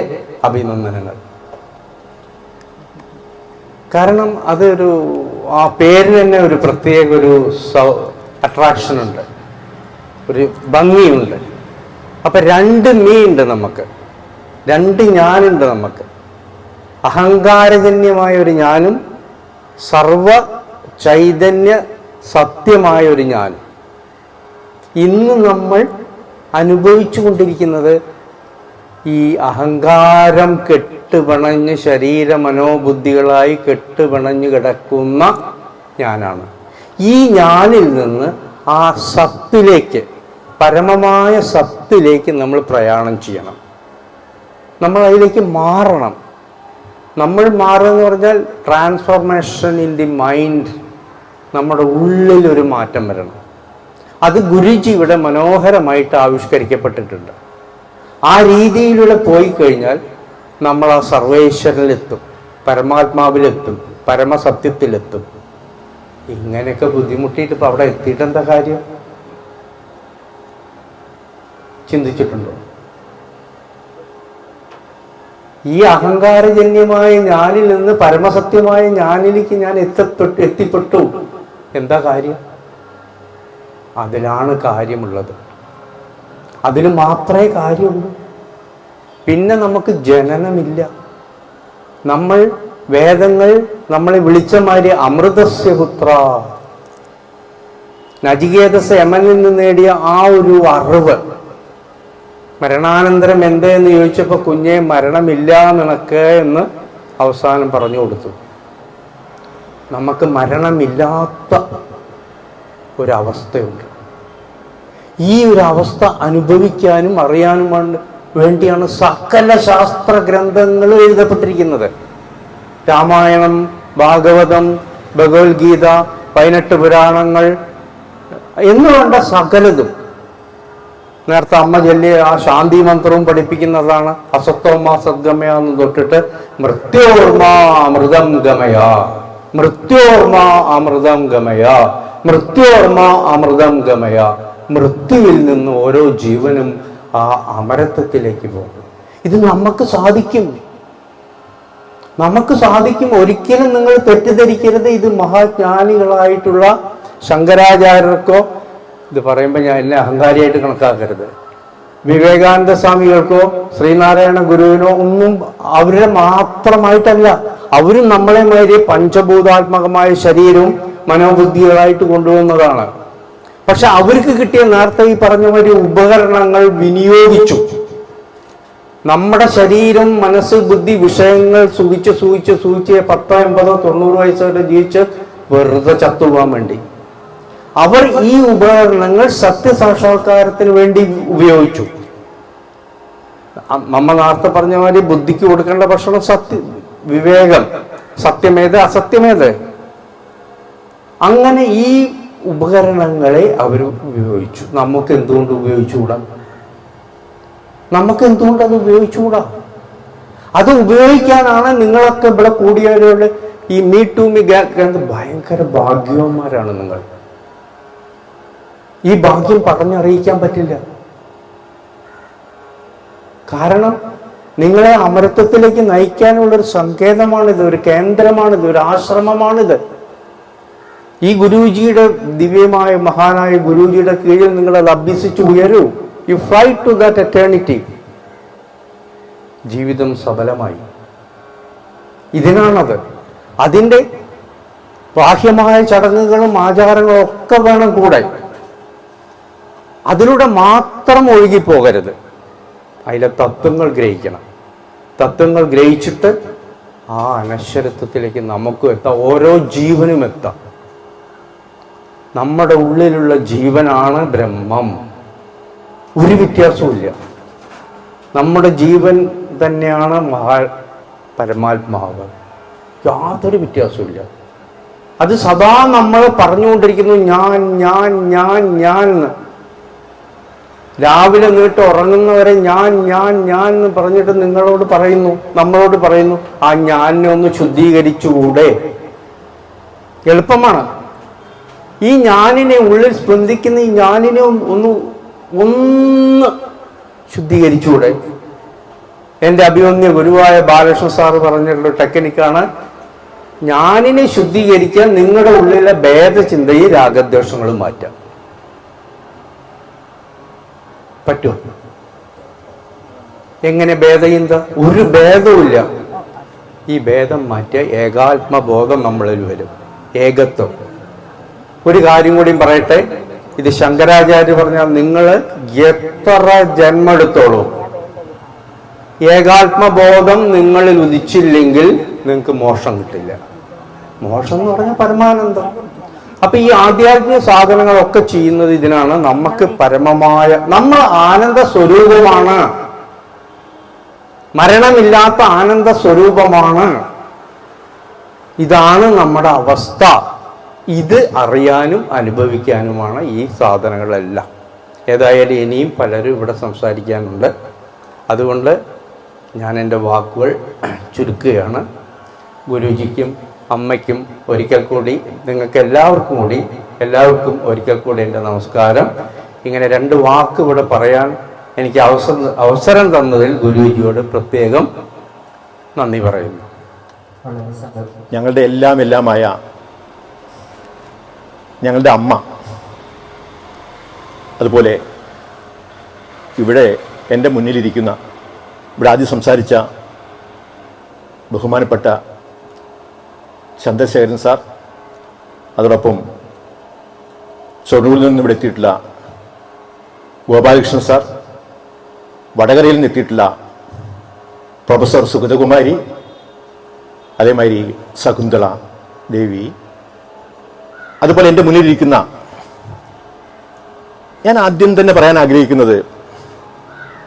അഭിനന്ദനങ്ങൾ. കാരണം അതൊരു ആ പേരിന് തന്നെ ഒരു പ്രത്യേക ഒരു അട്രാക്ഷനുണ്ട്, ഒരു ഭംഗിയുണ്ട്. അപ്പം 2 മീ ഉണ്ട് നമുക്ക്, 2 ഞാനുണ്ട് നമുക്ക്. അഹങ്കാരജന്യമായ ഒരു ഞാനും സർവ ചൈതന്യ സത്യമായ ഒരു ഞാനും. ഇന്ന് നമ്മൾ അനുഭവിച്ചു കൊണ്ടിരിക്കുന്നത് ഈ അഹങ്കാരം കെട്ടുപിണഞ്ഞ് ശരീര മനോബുദ്ധികളായി കെട്ടുപിണഞ്ഞ് കിടക്കുന്ന ഞാനാണ്. ഈ ഞാനിൽ നിന്ന് ആ സത്തിലേക്ക്, പരമമായ സത്തിലേക്ക് നമ്മൾ പ്രയാണം ചെയ്യണം. നമ്മൾ അതിലേക്ക് മാറണം. നമ്മൾ മാറുക എന്ന് പറഞ്ഞാൽ ട്രാൻസ്ഫോർമേഷൻ ഇൻ ദി മൈൻഡ്, നമ്മുടെ ഉള്ളിലൊരു മാറ്റം വരണം. അത് ഗുരുജി ഇവിടെ മനോഹരമായിട്ട് ആവിഷ്കരിക്കപ്പെട്ടിട്ടുണ്ട്. ആ രീതിയിലൂടെ പോയി കഴിഞ്ഞാൽ നമ്മൾ ആ സർവേശ്വരനിലെത്തും, പരമാത്മാവിലെത്തും, പരമസത്യത്തിലെത്തും. ഇങ്ങനെയൊക്കെ ബുദ്ധിമുട്ടിയിട്ട് ഇപ്പം അവിടെ എത്തിയിട്ട് എന്താ കാര്യം? ചിന്തിച്ചിട്ടുണ്ടോ? ഈ അഹങ്കാരജന്യമായ ഞാനിൽ നിന്ന് പരമസത്യമായ ഞാനിലേക്ക് ഞാൻ എത്തിപ്പെട്ടു. എന്താ കാര്യം? അതിലാണ് കാര്യമുള്ളത്. അതിൽ മാത്രമേ കാര്യമുള്ളൂ. പിന്നെ നമുക്ക് ജനനമില്ല. നമ്മൾ വേദങ്ങൾ നമ്മളെ വിളിച്ച മാതിരി അമൃതസ്യ പുത്ര, നചികേതസ് യമനിൽ നിന്ന് നേടിയ ആ ഒരു അറിവ്, മരണാനന്തരം എന്തേന്ന് ചോദിച്ചപ്പോൾ കുഞ്ഞെ മരണമില്ല നിനക്ക് എന്ന് അവസാനം പറഞ്ഞു കൊടുത്തു. നമുക്ക് മരണമില്ലാത്ത ഒരവസ്ഥയുണ്ട്. ഈ ഒരു അവസ്ഥ അനുഭവിക്കാനും അറിയാനും വേണ്ടിയാണ് സകല ശാസ്ത്ര ഗ്രന്ഥങ്ങളും എഴുതപ്പെട്ടിരിക്കുന്നത്. രാമായണം, ഭാഗവതം, ഭഗവത്ഗീത, 18 പുരാണങ്ങൾ എന്ന് വേണ്ട സകലതും. നേരത്തെ അമ്മ ചൊല്ലിയ ആ ശാന്തി മന്ത്രവും പഠിപ്പിക്കുന്നതാണ്. അസത്തോമാ സദ്ഗമയ എന്ന് തൊട്ടിട്ട് മൃത്യോർമാ അമൃതം ഗമയ, മൃത്യോർമാ അമൃതം ഗമയ, മൃത്യോർമാ അമൃതം ഗമയ. മൃത്യുവിൽ നിന്ന് ഓരോ ജീവനും ആ അമരത്വത്തിലേക്ക് പോകും. ഇത് നമുക്ക് സാധിക്കും, നമുക്ക് സാധിക്കും. ഒരിക്കലും നിങ്ങൾ തെറ്റിദ്ധരിക്കരുത്. ഇത് മഹാജ്ഞാനികളായിട്ടുള്ള ശങ്കരാചാര്യർക്കോ, ഇത് പറയുമ്പോൾ ഞാൻ എന്നെ അഹങ്കാരിയായിട്ട് കണക്കാക്കരുത്, വിവേകാനന്ദ സ്വാമികൾക്കോ ശ്രീനാരായണ ഗുരുവിനോ ഒന്നും അവരുടെ മാത്രമായിട്ടല്ല. അവരും നമ്മളെ മാതിരി പഞ്ചഭൂതാത്മകമായ ശരീരവും മനോബുദ്ധികളായിട്ട് കൊണ്ടുവന്നതാണ്. പക്ഷെ അവർക്ക് കിട്ടിയ നേരത്തെ ഈ പറഞ്ഞ മാതിരി ഉപകരണങ്ങൾ വിനിയോഗിച്ചു. നമ്മുടെ ശരീരം, മനസ്സ്, ബുദ്ധി, വിഷയങ്ങൾ സൂഹിച്ച് 10, 80, 90 വയസ്സോടെ ജീവിച്ച് വെറുതെ ചത്തുപോകാൻ വേണ്ടി അവർ ഈ ഉപകരണങ്ങൾ സത്യസാക്ഷാത്കാരത്തിന് വേണ്ടി ഉപയോഗിച്ചു. നമ്മ നേരത്തെ പറഞ്ഞ മാതിരി ബുദ്ധിക്ക് കൊടുക്കേണ്ട ഭക്ഷണം വിവേകം, സത്യമേത് അസത്യമേത്, അങ്ങനെ ഈ ഉപകരണങ്ങളെ അവർ ഉപയോഗിച്ചു. നമുക്ക് എന്തുകൊണ്ട് ഉപയോഗിച്ചുകൂടാ? നമുക്ക് എന്തുകൊണ്ട് അത് ഉപയോഗിച്ചുകൂടാ? അത് ഉപയോഗിക്കാനാണ് നിങ്ങളൊക്കെ ഇവിടെ കൂടിയവരോട് ഈ മീ ടു മീ ഭയങ്കര ഭാഗ്യവന്മാരാണ് നിങ്ങൾ. ഈ ഭാഗ്യം പറഞ്ഞറിയിക്കാൻ പറ്റില്ല. കാരണം നിങ്ങളെ അമരത്വത്തിലേക്ക് നയിക്കാനുള്ളൊരു സങ്കേതമാണിത്, ഒരു കേന്ദ്രമാണിത്, ഒരു ആശ്രമമാണിത്. ഈ ഗുരുജിയുടെ ദിവ്യമായ മഹാനായ ഗുരുജിയുടെ കീഴിൽ നിങ്ങളത് അഭ്യസിച്ച് ഉയരൂ. You fly to that eternity. ജീവിതം സഫലമായി. ഇതിനാണത്. അതിൻ്റെ ബാഹ്യമായ ചടങ്ങുകളും ആചാരങ്ങളും ഒക്കെ വേണം കൂടെ. അതിലൂടെ മാത്രം ഒഴുകിപ്പോകരുത്. അതിലെ തത്വങ്ങൾ ഗ്രഹിക്കണം. തത്വങ്ങൾ ഗ്രഹിച്ചിട്ട് ആ അനശ്വരത്വത്തിലേക്ക് നമുക്കും എത്താം, ഓരോ ജീവനും എത്താം. നമ്മുടെ ഉള്ളിലുള്ള ജീവനാണ് ബ്രഹ്മം, ഒരു വ്യത്യാസവുമില്ല. നമ്മുടെ ജീവൻ തന്നെയാണ് പരമാത്മാവ്, യാതൊരു വ്യത്യാസവുമില്ല. അത് സദാ നമ്മൾ പറഞ്ഞുകൊണ്ടിരിക്കുന്നു ഞാൻ ഞാൻ ഞാൻ ഞാൻ. രാവിലെ നീട്ട് ഉറങ്ങുന്നവരെ ഞാൻ ഞാൻ ഞാൻ എന്ന് പറഞ്ഞിട്ട് നമ്മളോട് പറയുന്നു ആ ഞാനെ ഒന്ന് ശുദ്ധീകരിച്ചുകൂടെ? എളുപ്പമാണ്. ഈ ഞാനിനെ, ഉള്ളിൽ സ്പന്ദിക്കുന്ന ഈ ഞാനിനെ ഒന്ന് ശുദ്ധീകരിച്ചുകൂടെ? എൻ്റെ അഭിമന്യ ഗുരുവായ ബാലകൃഷ്ണ സാറ് പറഞ്ഞിട്ടുള്ള ടെക്നിക്കാണ്, ഞാനിനെ ശുദ്ധീകരിക്കാൻ നിങ്ങളുടെ ഉള്ളിലെ ഭേദചിന്തയും രാഗദ്വേഷങ്ങളും മാറ്റാം. പറ്റുമോ? എങ്ങനെ ഭേദചിന്ത? ഒരു ഭേദവുമില്ല. ഈ ഭേദം മാറ്റിയ ഏകാത്മബോധം നമ്മളിൽ വരും, ഏകത്വം. ഒരു കാര്യം കൂടിയും പറയട്ടെ. ഇത് ശങ്കരാചാര്യ പറഞ്ഞാൽ നിങ്ങൾ എത്ര ജന്മെടുത്തോളൂ, ഏകാത്മബോധം നിങ്ങളിൽ ഉദിച്ചില്ലെങ്കിൽ നിങ്ങൾക്ക് മോക്ഷം കിട്ടില്ല. മോക്ഷം എന്ന് പറഞ്ഞാൽ പരമാനന്ദം. അപ്പൊ ഈ ആധ്യാത്മിക സാധനങ്ങളൊക്കെ ചെയ്യുന്നത് ഇതിനാണ്. നമുക്ക് പരമമായ, നമ്മൾ ആനന്ദ സ്വരൂപമാണ്, മരണമില്ലാത്ത ആനന്ദ സ്വരൂപമാണ്. ഇതാണ് നമ്മുടെ അവസ്ഥ. ഇത് അറിയാനും അനുഭവിക്കാനുമാണ് ഈ സാധനങ്ങളെല്ലാം. ഏതായാലും ഇനിയും പലരും ഇവിടെ സംസാരിക്കാനുണ്ട്. അതുകൊണ്ട് ഞാൻ എൻ്റെ വാക്കുകൾ ചുരുക്കുകയാണ്. ഗുരുജിക്കും അമ്മയ്ക്കും ഒരിക്കൽ കൂടി, നിങ്ങൾക്ക് എല്ലാവർക്കും ഒരിക്കൽ കൂടി എൻ്റെ നമസ്കാരം. ഇങ്ങനെ 2 വാക്ക് ഇവിടെ പറയാൻ എനിക്ക് അവസരം തന്നതിൽ ഗുരുജിയോട് പ്രത്യേകം നന്ദി പറയുന്നു. ഞങ്ങളുടെ എല്ലാമായ ഞങ്ങളുടെ അമ്മ, അതുപോലെ ഇവിടെ എൻ്റെ മുന്നിലിരിക്കുന്ന, ഇവിടെ ആദ്യം സംസാരിച്ച ബഹുമാനപ്പെട്ട ചന്ദ്രശേഖരൻ സാർ, അതോടൊപ്പം ഷൊർണൂരിൽ നിന്ന് ഇവിടെ എത്തിയിട്ടുള്ള ഗോപാലകൃഷ്ണൻ സാർ, വടകരയിൽ നിന്ന് എത്തിയിട്ടുള്ള പ്രൊഫസർ സുഗതകുമാരി, അതേമാതിരി ശകുന്തള ദേവി, അതുപോലെ എൻ്റെ മുന്നിലിരിക്കുന്ന, ഞാൻ ആദ്യം തന്നെ പറയാൻ ആഗ്രഹിക്കുന്നത്,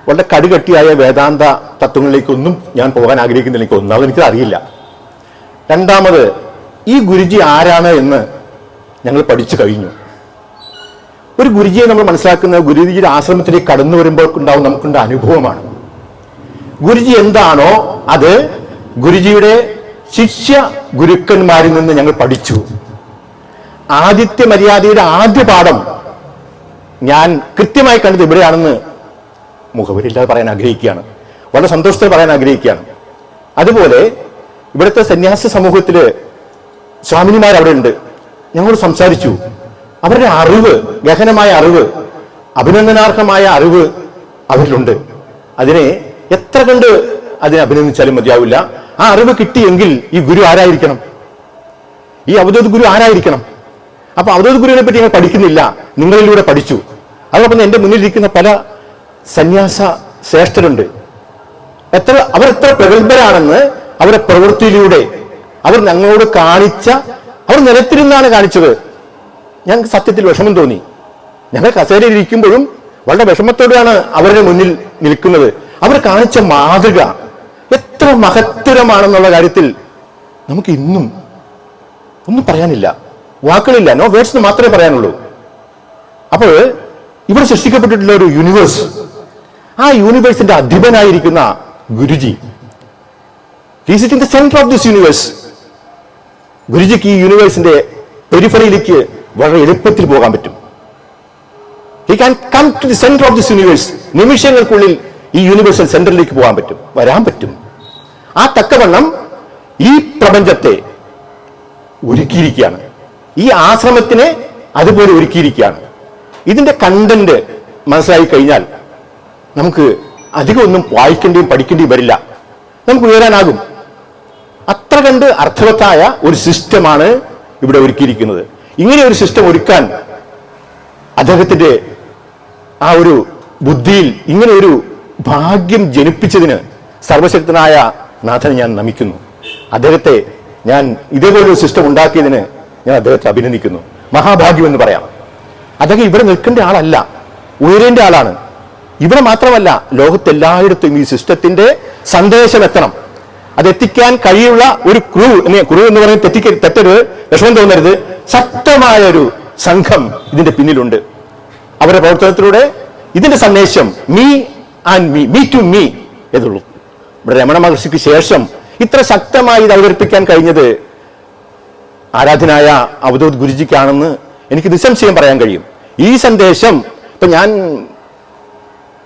വളരെ കടുകട്ടിയായ വേദാന്ത തത്വങ്ങളിലേക്കൊന്നും ഞാൻ പോകാൻ ആഗ്രഹിക്കുന്നില്ല. എനിക്ക് ഒന്നാമത് എനിക്കത് അറിയില്ല. രണ്ടാമത്, ഈ ഗുരുജി ആരാണ് എന്ന് ഞങ്ങൾ പഠിച്ചു കഴിഞ്ഞു. ഒരു ഗുരുജിയെ നമ്മൾ മനസ്സിലാക്കുന്നത് ഗുരുജിയുടെ ആശ്രമത്തിലേക്ക് കടന്നു വരുമ്പോൾ ഉണ്ടാവും നമുക്കുണ്ട അനുഭവമാണ്. ഗുരുജി എന്താണോ അത് ഗുരുജിയുടെ ശിഷ്യ ഗുരുക്കന്മാരിൽ നിന്ന് ഞങ്ങൾ പഠിച്ചു. ആദിത്യ മര്യാദയുടെ ആദ്യ പാഠം ഞാൻ കൃത്യമായി കണ്ടത് ഇവിടെയാണെന്ന് മുഖവരില്ലാതെ പറയാൻ ആഗ്രഹിക്കുകയാണ്. വളരെ സന്തോഷത്തോടെ പറയാൻ ആഗ്രഹിക്കുകയാണ്. അതുപോലെ ഇവിടുത്തെ സന്യാസ സമൂഹത്തില് സ്വാമിനിമാർ അവിടെ ഉണ്ട്. ഞങ്ങൾ സംസാരിച്ചു. അവരുടെ അറിവ്, ഗഹനമായ അറിവ്, അഭിനന്ദനാർഹമായ അറിവ് അവരിലുണ്ട്. അതിനെ എത്ര കണ്ട് അതിനെ അഭിനന്ദിച്ചാലും മതിയാവില്ല. ആ അറിവ് കിട്ടിയെങ്കിൽ ഈ ഗുരു ആരായിരിക്കണം? ഈ അവധൂത ഗുരു ആരായിരിക്കണം? അപ്പൊ അവധൂത ഗുരുവിനെ പറ്റി ഞങ്ങൾ പഠിക്കുന്നില്ല, നിങ്ങളിലൂടെ പഠിച്ചു. അതോടൊപ്പം എന്റെ മുന്നിലിരിക്കുന്ന പല സന്യാസ ശ്രേഷ്ഠരുണ്ട്. അവർ എത്ര പ്രഗത്ഭരാണെന്ന് അവരുടെ പ്രവൃത്തിയിലൂടെ അവർ ഞങ്ങളോട് കാണിച്ച, അവർ നിലത്തിരുന്നാണ് കാണിച്ചത്. ഞങ്ങൾക്ക് സത്യത്തിൽ വിഷമം തോന്നി. ഞങ്ങൾ കസേരയിൽ ഇരിക്കുമ്പോഴും വളരെ വിഷമത്തോടെയാണ് അവരുടെ മുന്നിൽ നിൽക്കുന്നത്. അവർ കാണിച്ച മാതൃക എത്ര മഹത്തരമാണെന്നുള്ള കാര്യത്തിൽ നമുക്ക് ഇന്നും ഒന്നും പറയാനില്ല, വാക്കുകളില്ല. നോ വേർഡ്സ് എന്ന് മാത്രമേ പറയാനുള്ളൂ. അപ്പോൾ ഇവിടെ സൃഷ്ടിക്കപ്പെട്ടിട്ടുള്ള ഒരു യൂണിവേഴ്സ്, ആ യൂണിവേഴ്സിന്റെ അധിപനായിരിക്കുന്ന ഗുരുജി, he is in the centre of this universe. ഗുരുജിക്ക് ഈ യൂണിവേഴ്സിന്റെ പെരിഫറിയിലേക്ക് വളരെ എളുപ്പത്തിൽ പോകാൻ പറ്റും. He can come to the centre of this universe. നിമിഷങ്ങൾക്കുള്ളിൽ ഈ യൂണിവേഴ്സൽ സെന്ററിലേക്ക് പോകാൻ പറ്റും, വരാൻ പറ്റും. ആ തക്കവണ്ണം ഈ പ്രപഞ്ചത്തെ ഒരുക്കിയിരിക്കുകയാണ്. ഈ ആശ്രമത്തിനെ അതുപോലെ ഒരുക്കിയിരിക്കുകയാണ്. ഇതിന്റെ കണ്ടന്റ് മനസ്സിലായി കഴിഞ്ഞാൽ നമുക്ക് അധികം ഒന്നും വായിക്കേണ്ടിയും പഠിക്കേണ്ടിയും വരില്ല, നമുക്ക് ഉയരാനാകും. അത്ര കണ്ട് അർത്ഥവത്തായ ഒരു സിസ്റ്റമാണ് ഇവിടെ ഒരുക്കിയിരിക്കുന്നത്. ഇങ്ങനെ ഒരു സിസ്റ്റം ഒരുക്കാൻ അദ്ദേഹത്തിന്റെ ആ ഒരു ബുദ്ധിയിൽ ഇങ്ങനെ ഒരു ഭാഗ്യം ജനിപ്പിച്ചതിന് സർവശക്തനായ നാഥനെ ഞാൻ നമിക്കുന്നു. അദ്ദേഹത്തെ ഞാൻ ഇതേപോലൊരു സിസ്റ്റം ഉണ്ടാക്കിയതിന് ഞാൻ അദ്ദേഹത്തെ അഭിനന്ദിക്കുന്നു. മഹാഭാഗ്യം എന്ന് പറയാം. അദ്ദേഹം ഇവിടെ നിൽക്കേണ്ട ആളല്ല, ഉയരേണ്ട ആളാണ്. ഇവിടെ മാത്രമല്ല, ലോകത്തെല്ലായിടത്തും ഈ സിസ്റ്റത്തിന്റെ സന്ദേശം എത്തണം. അതെത്തിക്കാൻ കഴിയുള്ള ഒരു ക്രൂ എന്ന് പറയുന്നത് തെറ്റരുത്, വിഷമം തോന്നരുത്. ശക്തമായ ഒരു സംഘം ഇതിന്റെ പിന്നിലുണ്ട്. അവരുടെ പ്രവർത്തനത്തിലൂടെ ഇതിന്റെ സന്ദേശം me and me, me to me എന്നുള്ളൂ. ഇവിടെ രമണ മഹർഷിക്ക് ശേഷം ഇത്ര ശക്തമായി ഇത് അവതരിപ്പിക്കാൻ കഴിഞ്ഞത് ആരാധനായ അവധൂത് ഗുരുജിക്കാണെന്ന് എനിക്ക് നിസ്സംശയം പറയാൻ കഴിയും. ഈ സന്ദേശം ഇപ്പൊ ഞാൻ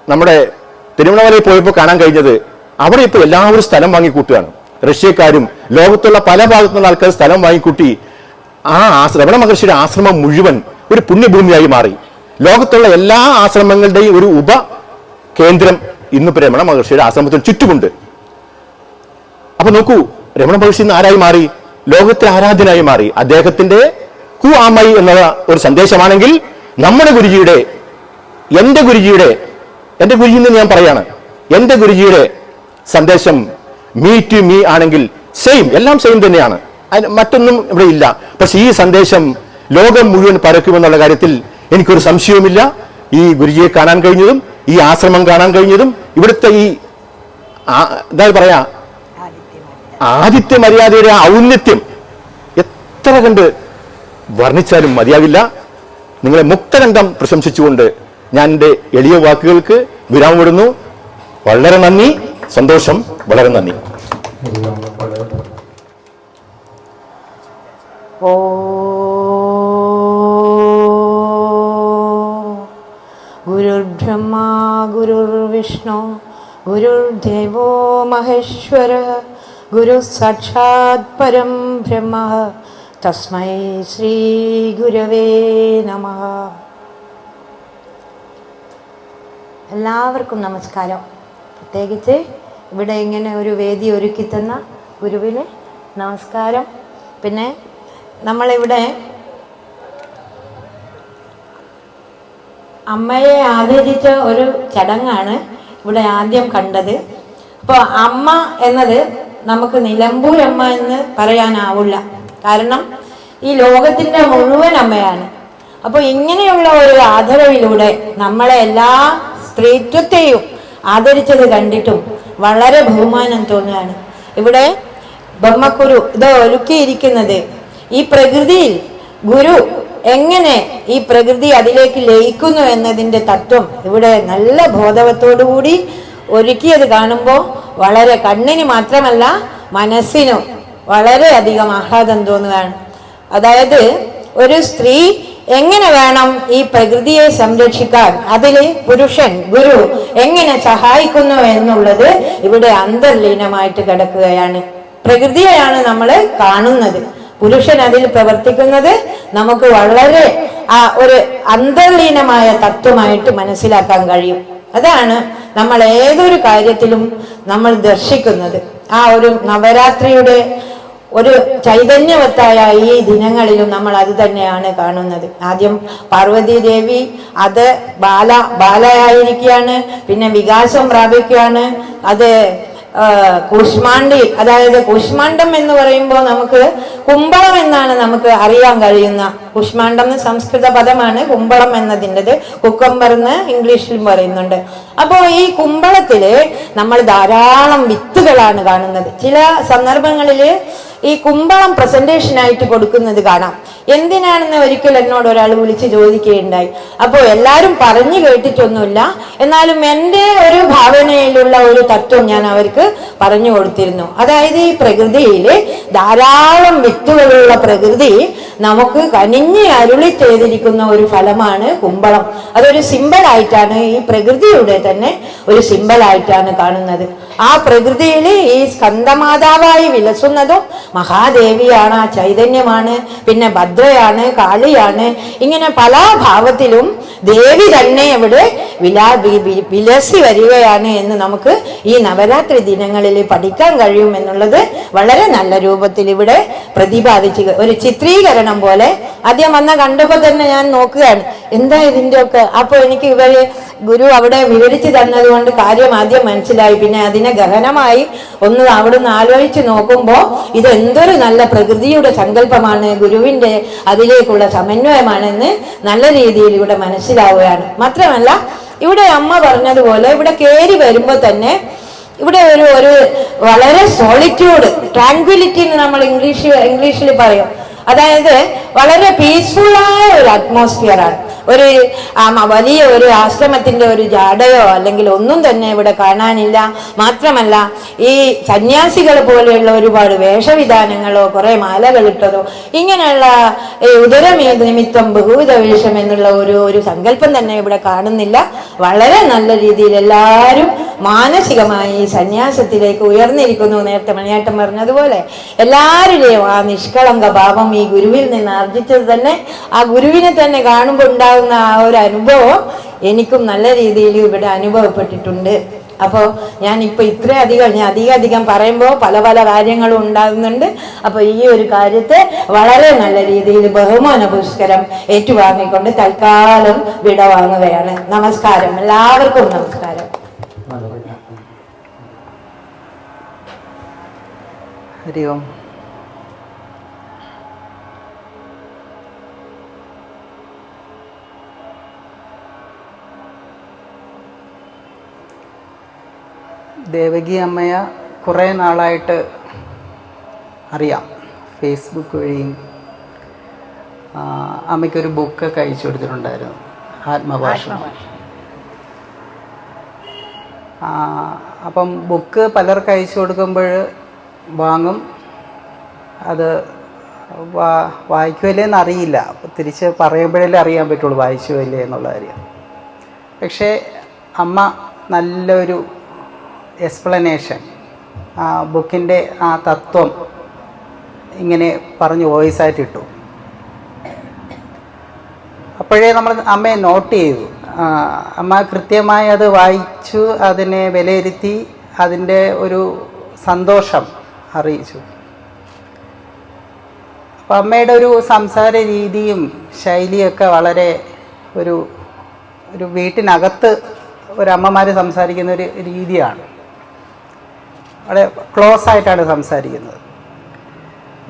നമ്മുടെ തിരുവണ്ണാമലയിൽ പോയപ്പോൾ കാണാൻ കഴിഞ്ഞത്, അവിടെ ഇപ്പോൾ എല്ലാവരും സ്ഥലം വാങ്ങിക്കൂട്ടുകയാണ്. റഷ്യക്കാരും ലോകത്തുള്ള പല ഭാഗത്തുനിന്നുള്ള ആൾക്കാർ സ്ഥലം വാങ്ങിക്കൂട്ടി ആ രമണ മഹർഷിയുടെ ആശ്രമം മുഴുവൻ ഒരു പുണ്യഭൂമിയായി മാറി. ലോകത്തുള്ള എല്ലാ ആശ്രമങ്ങളുടെയും ഒരു ഉപ കേന്ദ്രം ഇന്നിപ്പോ രമണ മഹർഷിയുടെ ആശ്രമത്തിന് ചുറ്റുമുണ്ട്. അപ്പൊ നോക്കൂ, രമണ മഹർഷി ഇന്ന് ആരായി മാറി? ലോകത്തെ ആരാധനായി മാറി. അദ്ദേഹത്തിന്റെ ഹു ആമൈ എന്നുള്ള ഒരു സന്ദേശമാണെങ്കിൽ നമ്മുടെ ഗുരുജിയുടെ, എന്റെ ഗുരുജിയിൽ നിന്ന് ഞാൻ പറയാണ്, എന്റെ ഗുരുജിയുടെ സന്ദേശം മീ ടു മീ ആണെങ്കിൽ സെയിം, എല്ലാം സെയിം തന്നെയാണ്, മറ്റൊന്നും ഇവിടെ ഇല്ല. പക്ഷെ ഈ സന്ദേശം ലോകം മുഴുവൻ പരക്കുമെന്നുള്ള കാര്യത്തിൽ എനിക്കൊരു സംശയവുമില്ല. ഈ ഗുരുജിയെ കാണാൻ കഴിഞ്ഞതും ഈ ആശ്രമം കാണാൻ കഴിഞ്ഞതും ഇവിടുത്തെ ഈ എന്താ പറയാ ആദിത്യ മര്യാദയുടെ ഔന്നത്യം എത്ര കണ്ട് വർണ്ണിച്ചാലും മതിയാകില്ല. നിങ്ങളെ മുക്തകണ്ഠം പ്രശംസിച്ചുകൊണ്ട് ഞാൻ എൻ്റെ എളിയ വാക്കുകൾക്ക് വിരാമമിടുന്നു. വളരെ നന്ദി, സന്തോഷം, വളരെ നന്ദി. ഓ ഗുരുർബ്രഹ്മ ഗുരുർവിഷ്ണു ഗുരുർദേവോ മഹേശ്വര ഗുരു സാക്ഷാത് പരം ബ്രഹ്മ തസ്മൈ ശ്രീ ഗുരവേ നമഃ. എല്ലാവർക്കും നമസ്കാരം. പ്രത്യേകിച്ച് ഇവിടെ ഇങ്ങനെ ഒരു വേദി ഒരുക്കി തന്ന ഗുരുവിന് നമസ്കാരം. പിന്നെ നമ്മളിവിടെ അമ്മയെ ആദരിച്ച ഒരു ചടങ്ങാണ് ഇവിടെ ആദ്യം കണ്ടത്. അപ്പോൾ അമ്മ എന്നത് നമുക്ക് നിലമ്പൂരമ്മ എന്ന് പറയാനാവില്ല, കാരണം ഈ ലോകത്തിൻ്റെ മുഴുവൻ അമ്മയാണ്. അപ്പോൾ ഇങ്ങനെയുള്ള ഒരു ആദരവിലൂടെ നമ്മളെ എല്ലാ സ്ത്രീത്വത്തെയും ആദരിച്ചത് കണ്ടിട്ടും വളരെ ബഹുമാനം തോന്നുകയാണ്. ഇവിടെ ബ്രഹ്മക്കുരു ഇത് ഒരുക്കിയിരിക്കുന്നത് ഈ പ്രകൃതിയിൽ ഗുരു എങ്ങനെ ഈ പ്രകൃതി അതിലേക്ക് ലയിക്കുന്നു എന്നതിൻ്റെ തത്വം ഇവിടെ നല്ല ബോധവത്തോടുകൂടി ഒരുക്കിയത് കാണുമ്പോൾ വളരെ കണ്ണിന് മാത്രമല്ല മനസ്സിനും വളരെയധികം ആഹ്ലാദം തോന്നുകയാണ്. അതായത് ഒരു സ്ത്രീ എങ്ങനെ വേണം ഈ പ്രകൃതിയെ സംരക്ഷിക്കാൻ, അതിൽ പുരുഷൻ ഗുരു എങ്ങനെ സഹായിക്കുന്നു എന്നുള്ളത് ഇവിടെ അന്തർലീനമായിട്ട് കിടക്കുകയാണ്. പ്രകൃതിയെയാണ് നമ്മൾ കാണുന്നത്, പുരുഷൻ അതിൽ പ്രവർത്തിക്കുന്നത് നമുക്ക് വളരെ ഒരു അന്തർലീനമായ തത്വമായിട്ട് മനസ്സിലാക്കാൻ കഴിയും. അതാണ് നമ്മൾ ഏതൊരു കാര്യത്തിലും നമ്മൾ ദർശിക്കുന്നത്. ആ ഒരു നവരാത്രിയുടെ ഒരു ചൈതന്യവത്തായ ഈ ദിനങ്ങളിലും നമ്മൾ അത് തന്നെയാണ് കാണുന്നത്. ആദ്യം പാർവതി ദേവി അത് ബാലയായിരിക്കുകയാണ്, പിന്നെ വികാസം പ്രാപിക്കുകയാണ്. അത് കൂഷ്മാണ്ഡി, അതായത് കൂഷ്മാണ്ഡം എന്ന് പറയുമ്പോൾ നമുക്ക് കുമ്പളം എന്നാണ് നമുക്ക് അറിയാൻ കഴിയുന്ന. കൂഷ്മാണ്ഡം സംസ്കൃത പദമാണ്, കുമ്പളം എന്നതിൻ്റെത് കുക്കമ്പർ എന്ന് ഇംഗ്ലീഷിലും പറയുന്നുണ്ട്. അപ്പോൾ ഈ കുമ്പളത്തില് നമ്മൾ ധാരാളം വിത്തുകളാണ് കാണുന്നത്. ചില സന്ദർഭങ്ങളിൽ ഈ കുമ്പളം പ്രസന്റേഷനായിട്ട് കൊടുക്കുന്നത് കാണാം. എന്തിനാണെന്ന് ഒരിക്കൽ എന്നോട് ഒരാൾ വിളിച്ച് ചോദിക്കുകയുണ്ടായി. അപ്പോൾ എല്ലാവരും പറഞ്ഞു കേട്ടിട്ടൊന്നുമില്ല, എന്നാലും എൻ്റെ ഒരു ഭാവനയിലുള്ള ഒരു തത്വം ഞാൻ അവർക്ക് പറഞ്ഞു കൊടുത്തിരുന്നു. അതായത് ഈ പ്രകൃതിയിൽ ധാരാളം വിത്തുകളുള്ള പ്രകൃതി നമുക്ക് കനിഞ്ഞ് അരുളി ചെയ്തിരിക്കുന്ന ഒരു ഫലമാണ് കുമ്പളം. അതൊരു സിമ്പലായിട്ടാണ്, ഈ പ്രകൃതിയുടെ തന്നെ ഒരു സിമ്പലായിട്ടാണ് കാണുന്നത്. ആ പ്രകൃതിയിൽ ഈ സ്കന്ദമാതാവായി വിലസുന്നതും മഹാദേവിയാണ്, ആ ചൈതന്യമാണ്, പിന്നെ ഭദ്രയാണ്, കാളിയാണ്. ഇങ്ങനെ പല ഭാവത്തിലും ദേവി തന്നെ ഇവിടെ വിലസി വരികയാണ് എന്ന് നമുക്ക് ഈ നവരാത്രി ദിനങ്ങളിൽ പഠിക്കാൻ കഴിയും എന്നുള്ളത് വളരെ നല്ല രൂപത്തിൽ ഇവിടെ പ്രതിപാദിച്ച് ഒരു ചിത്രീകരണം പോലെ ആദ്യം വന്ന കണ്ടപ്പോൾ തന്നെ ഞാൻ നോക്കുകയാണ് എന്താ ഇതിൻ്റെ ഒക്കെ. അപ്പോൾ എനിക്ക് ഇവര് ഗുരു അവിടെ വിവരിച്ചു തന്നതുകൊണ്ട് കാര്യം ആദ്യം മനസ്സിലായി. പിന്നെ അതിനെ ഗഹനമായി ഒന്ന് അവിടുന്ന് ആലോചിച്ച് നോക്കുമ്പോൾ ഇത് എന്തൊരു നല്ല പ്രകൃതിയുടെ സങ്കല്പമാണ്, ഗുരുവിൻ്റെ അതിലേക്കുള്ള സമന്വയമാണെന്ന് നല്ല രീതിയിൽ ഇവിടെ മനസ്സിലാവുകയാണ്. മാത്രമല്ല ഇവിടെ അമ്മ പറഞ്ഞതുപോലെ ഇവിടെ കയറി വരുമ്പോൾ തന്നെ ഇവിടെ ഒരു വളരെ സോളിറ്റ്യൂഡ്, ട്രാങ്ക്വിലിറ്റി എന്ന് നമ്മൾ ഇംഗ്ലീഷിൽ പറയും. അതായത് വളരെ പീസ്ഫുള്ളായ ഒരു അറ്റ്മോസ്ഫിയറാണ്. ഒരു വലിയ ഒരു ആശ്രമത്തിന്റെ ഒരു ജാടയോ അല്ലെങ്കിൽ ഒന്നും തന്നെ ഇവിടെ കാണാനില്ല. മാത്രമല്ല ഈ സന്യാസികൾ പോലെയുള്ള ഒരുപാട് വേഷവിധാനങ്ങളോ കുറെ മാലകളിട്ടതോ ഇങ്ങനെയുള്ള ഉദരനിമിത്തം ബഹുവിധ വേഷം എന്നുള്ള ഒരു സങ്കല്പം തന്നെ ഇവിടെ കാണുന്നില്ല. വളരെ നല്ല രീതിയിൽ എല്ലാവരും മാനസികമായി സന്യാസത്തിലേക്ക് ഉയർന്നിരിക്കുന്നു. നേരത്തെ മണിയാട്ടം പറഞ്ഞതുപോലെ എല്ലാവരുടെയും ആ നിഷ്കളങ്ക ഭാവം ഈ ഗുരുവിൽ നിന്ന് ആർജിച്ചത് തന്നെ ആ ഗുരുവിനെ തന്നെ കാണുമ്പോൾ ഉണ്ടാകുന്ന ആ ഒരു അനുഭവം എനിക്കും നല്ല രീതിയിൽ ഇവിടെ അനുഭവപ്പെട്ടിട്ടുണ്ട്. അപ്പോൾ ഞാനിപ്പോൾ ഇത്രയധികം അധികം പറയുമ്പോൾ പല പല കാര്യങ്ങളും ഉണ്ടാകുന്നുണ്ട്. അപ്പോൾ ഈ ഒരു കാര്യത്തെ വളരെ നല്ല രീതിയിൽ ബഹുമാന പുരസ്കാരം ഏറ്റുവാങ്ങിക്കൊണ്ട് തൽക്കാലം വിട വാങ്ങുകയാണ്. നമസ്കാരം, എല്ലാവർക്കും നമസ്കാരം. ഹരി ഓം. ദേവകി അമ്മയെ കുറേ നാളായിട്ട് അറിയാം, ഫേസ്ബുക്ക് വഴിയും. അമ്മയ്ക്കൊരു ബുക്കൊക്കെ അയച്ചു കൊടുത്തിട്ടുണ്ടായിരുന്നു, ആത്മഭാഷണം. അപ്പം ബുക്ക് പലർക്ക് അയച്ചു കൊടുക്കുമ്പോൾ വാങ്ങും, അത് വായിക്കുമല്ലേന്ന് അറിയില്ല. തിരിച്ച് പറയുമ്പോഴല്ലേ അറിയാൻ പറ്റുള്ളൂ വായിച്ചുമല്ലേ എന്നുള്ള കാര്യം. പക്ഷേ അമ്മ നല്ലൊരു എക്സ്പ്ലനേഷൻ, ബുക്കിൻ്റെ ആ തത്വം ഇങ്ങനെ പറഞ്ഞ് വോയിസായിട്ട് ഇട്ടു. അപ്പോഴേ നമ്മൾ അമ്മയെ നോട്ട് ചെയ്തു. അമ്മ കൃത്യമായി അത് വായിച്ചു, അതിനെ വിലയിരുത്തി അതിൻ്റെ ഒരു സന്തോഷം അറിയിച്ചു. അപ്പം അമ്മയുടെ ഒരു സംസാര രീതിയും ശൈലിയൊക്കെ വളരെ ഒരു വീട്ടിനകത്ത് ഒരമ്മമാർ സംസാരിക്കുന്ന ഒരു രീതിയാണ്. വളരെ ക്ലോസ് ആയിട്ടാണ് സംസാരിക്കുന്നത്.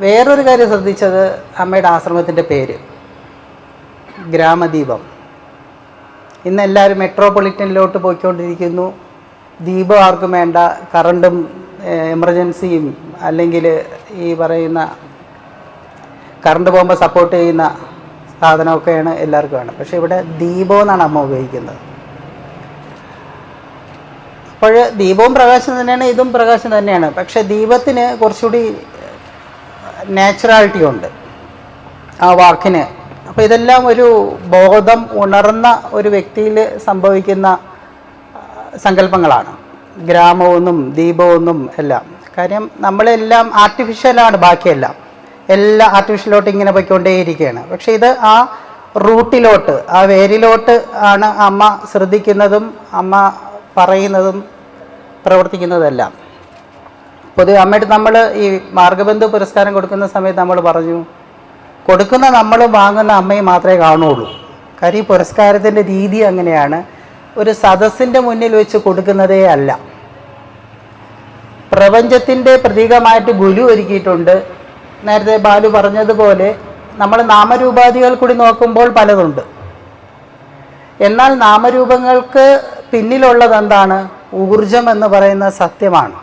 വേറൊരു കാര്യം ശ്രദ്ധിച്ചത് അമ്മയുടെ ആശ്രമത്തിൻ്റെ പേര് ഗ്രാമദീപം. ഇന്ന് എല്ലാവരും മെട്രോപൊളിറ്റനിലോട്ട് പോയിക്കൊണ്ടിരിക്കുന്നു. ദീപം ആർക്കും വേണ്ട, കറണ്ടും എമർജൻസിയും അല്ലെങ്കിൽ ഈ പറയുന്ന കറണ്ട് പോകുമ്പോൾ സപ്പോർട്ട് ചെയ്യുന്ന സാധനമൊക്കെയാണ് എല്ലാവർക്കും വേണം. പക്ഷേ ഇവിടെ ദീപം എന്നാണ് അമ്മ ഉപയോഗിക്കുന്നത്. അപ്പോൾ ദീപവും പ്രകാശം തന്നെയാണ്, ഇതും പ്രകാശം തന്നെയാണ്. പക്ഷെ ദീപത്തിന് കുറച്ചുകൂടി നാച്ചുറാലിറ്റി ഉണ്ട് ആ വാക്കിന്. അപ്പോൾ ഇതെല്ലാം ഒരു ബോധം ഉണർന്ന ഒരു വ്യക്തിയിൽ സംഭവിക്കുന്ന സങ്കല്പങ്ങളാണ്. ഗ്രാമമൊന്നും ദീപമൊന്നും എല്ലാം. കാര്യം നമ്മളെല്ലാം ആർട്ടിഫിഷ്യലാണ്, ബാക്കിയെല്ലാം എല്ലാം ആർട്ടിഫിഷ്യലോട്ട് ഇങ്ങനെ പോയിക്കൊണ്ടേയിരിക്കുകയാണ്. പക്ഷെ ഇത് ആ റൂട്ടിലോട്ട്, ആ വേരിലോട്ട് ആണ് അമ്മ ശ്രദ്ധിക്കുന്നതും അമ്മ പറയുന്നതും പ്രവർത്തിക്കുന്നതെല്ലാം. പൊതുവെ അമ്മയുടെ നമ്മൾ ഈ മാർഗബന്ധു പുരസ്കാരം കൊടുക്കുന്ന സമയത്ത് നമ്മൾ പറഞ്ഞു, കൊടുക്കുന്ന നമ്മളും വാങ്ങുന്ന അമ്മയും മാത്രമേ കാണുള്ളൂ. കാര്യം ഈ പുരസ്കാരത്തിൻ്റെ രീതി അങ്ങനെയാണ്. ഒരു സദസ്സിൻ്റെ മുന്നിൽ വെച്ച് കൊടുക്കുന്നതേ അല്ല. പ്രപഞ്ചത്തിൻ്റെ പ്രതീകമായിട്ട് ഗുരു ഒരുക്കിയിട്ടുണ്ട്. നേരത്തെ ബാലു പറഞ്ഞതുപോലെ നമ്മൾ നാമരൂപാധികൾ കൂടി നോക്കുമ്പോൾ പലതുണ്ട്. എന്നാൽ നാമരൂപങ്ങൾക്ക് പിന്നിലുള്ളത് എന്താണ്? ഊർജം എന്ന് പറയുന്ന സത്യമാണ്.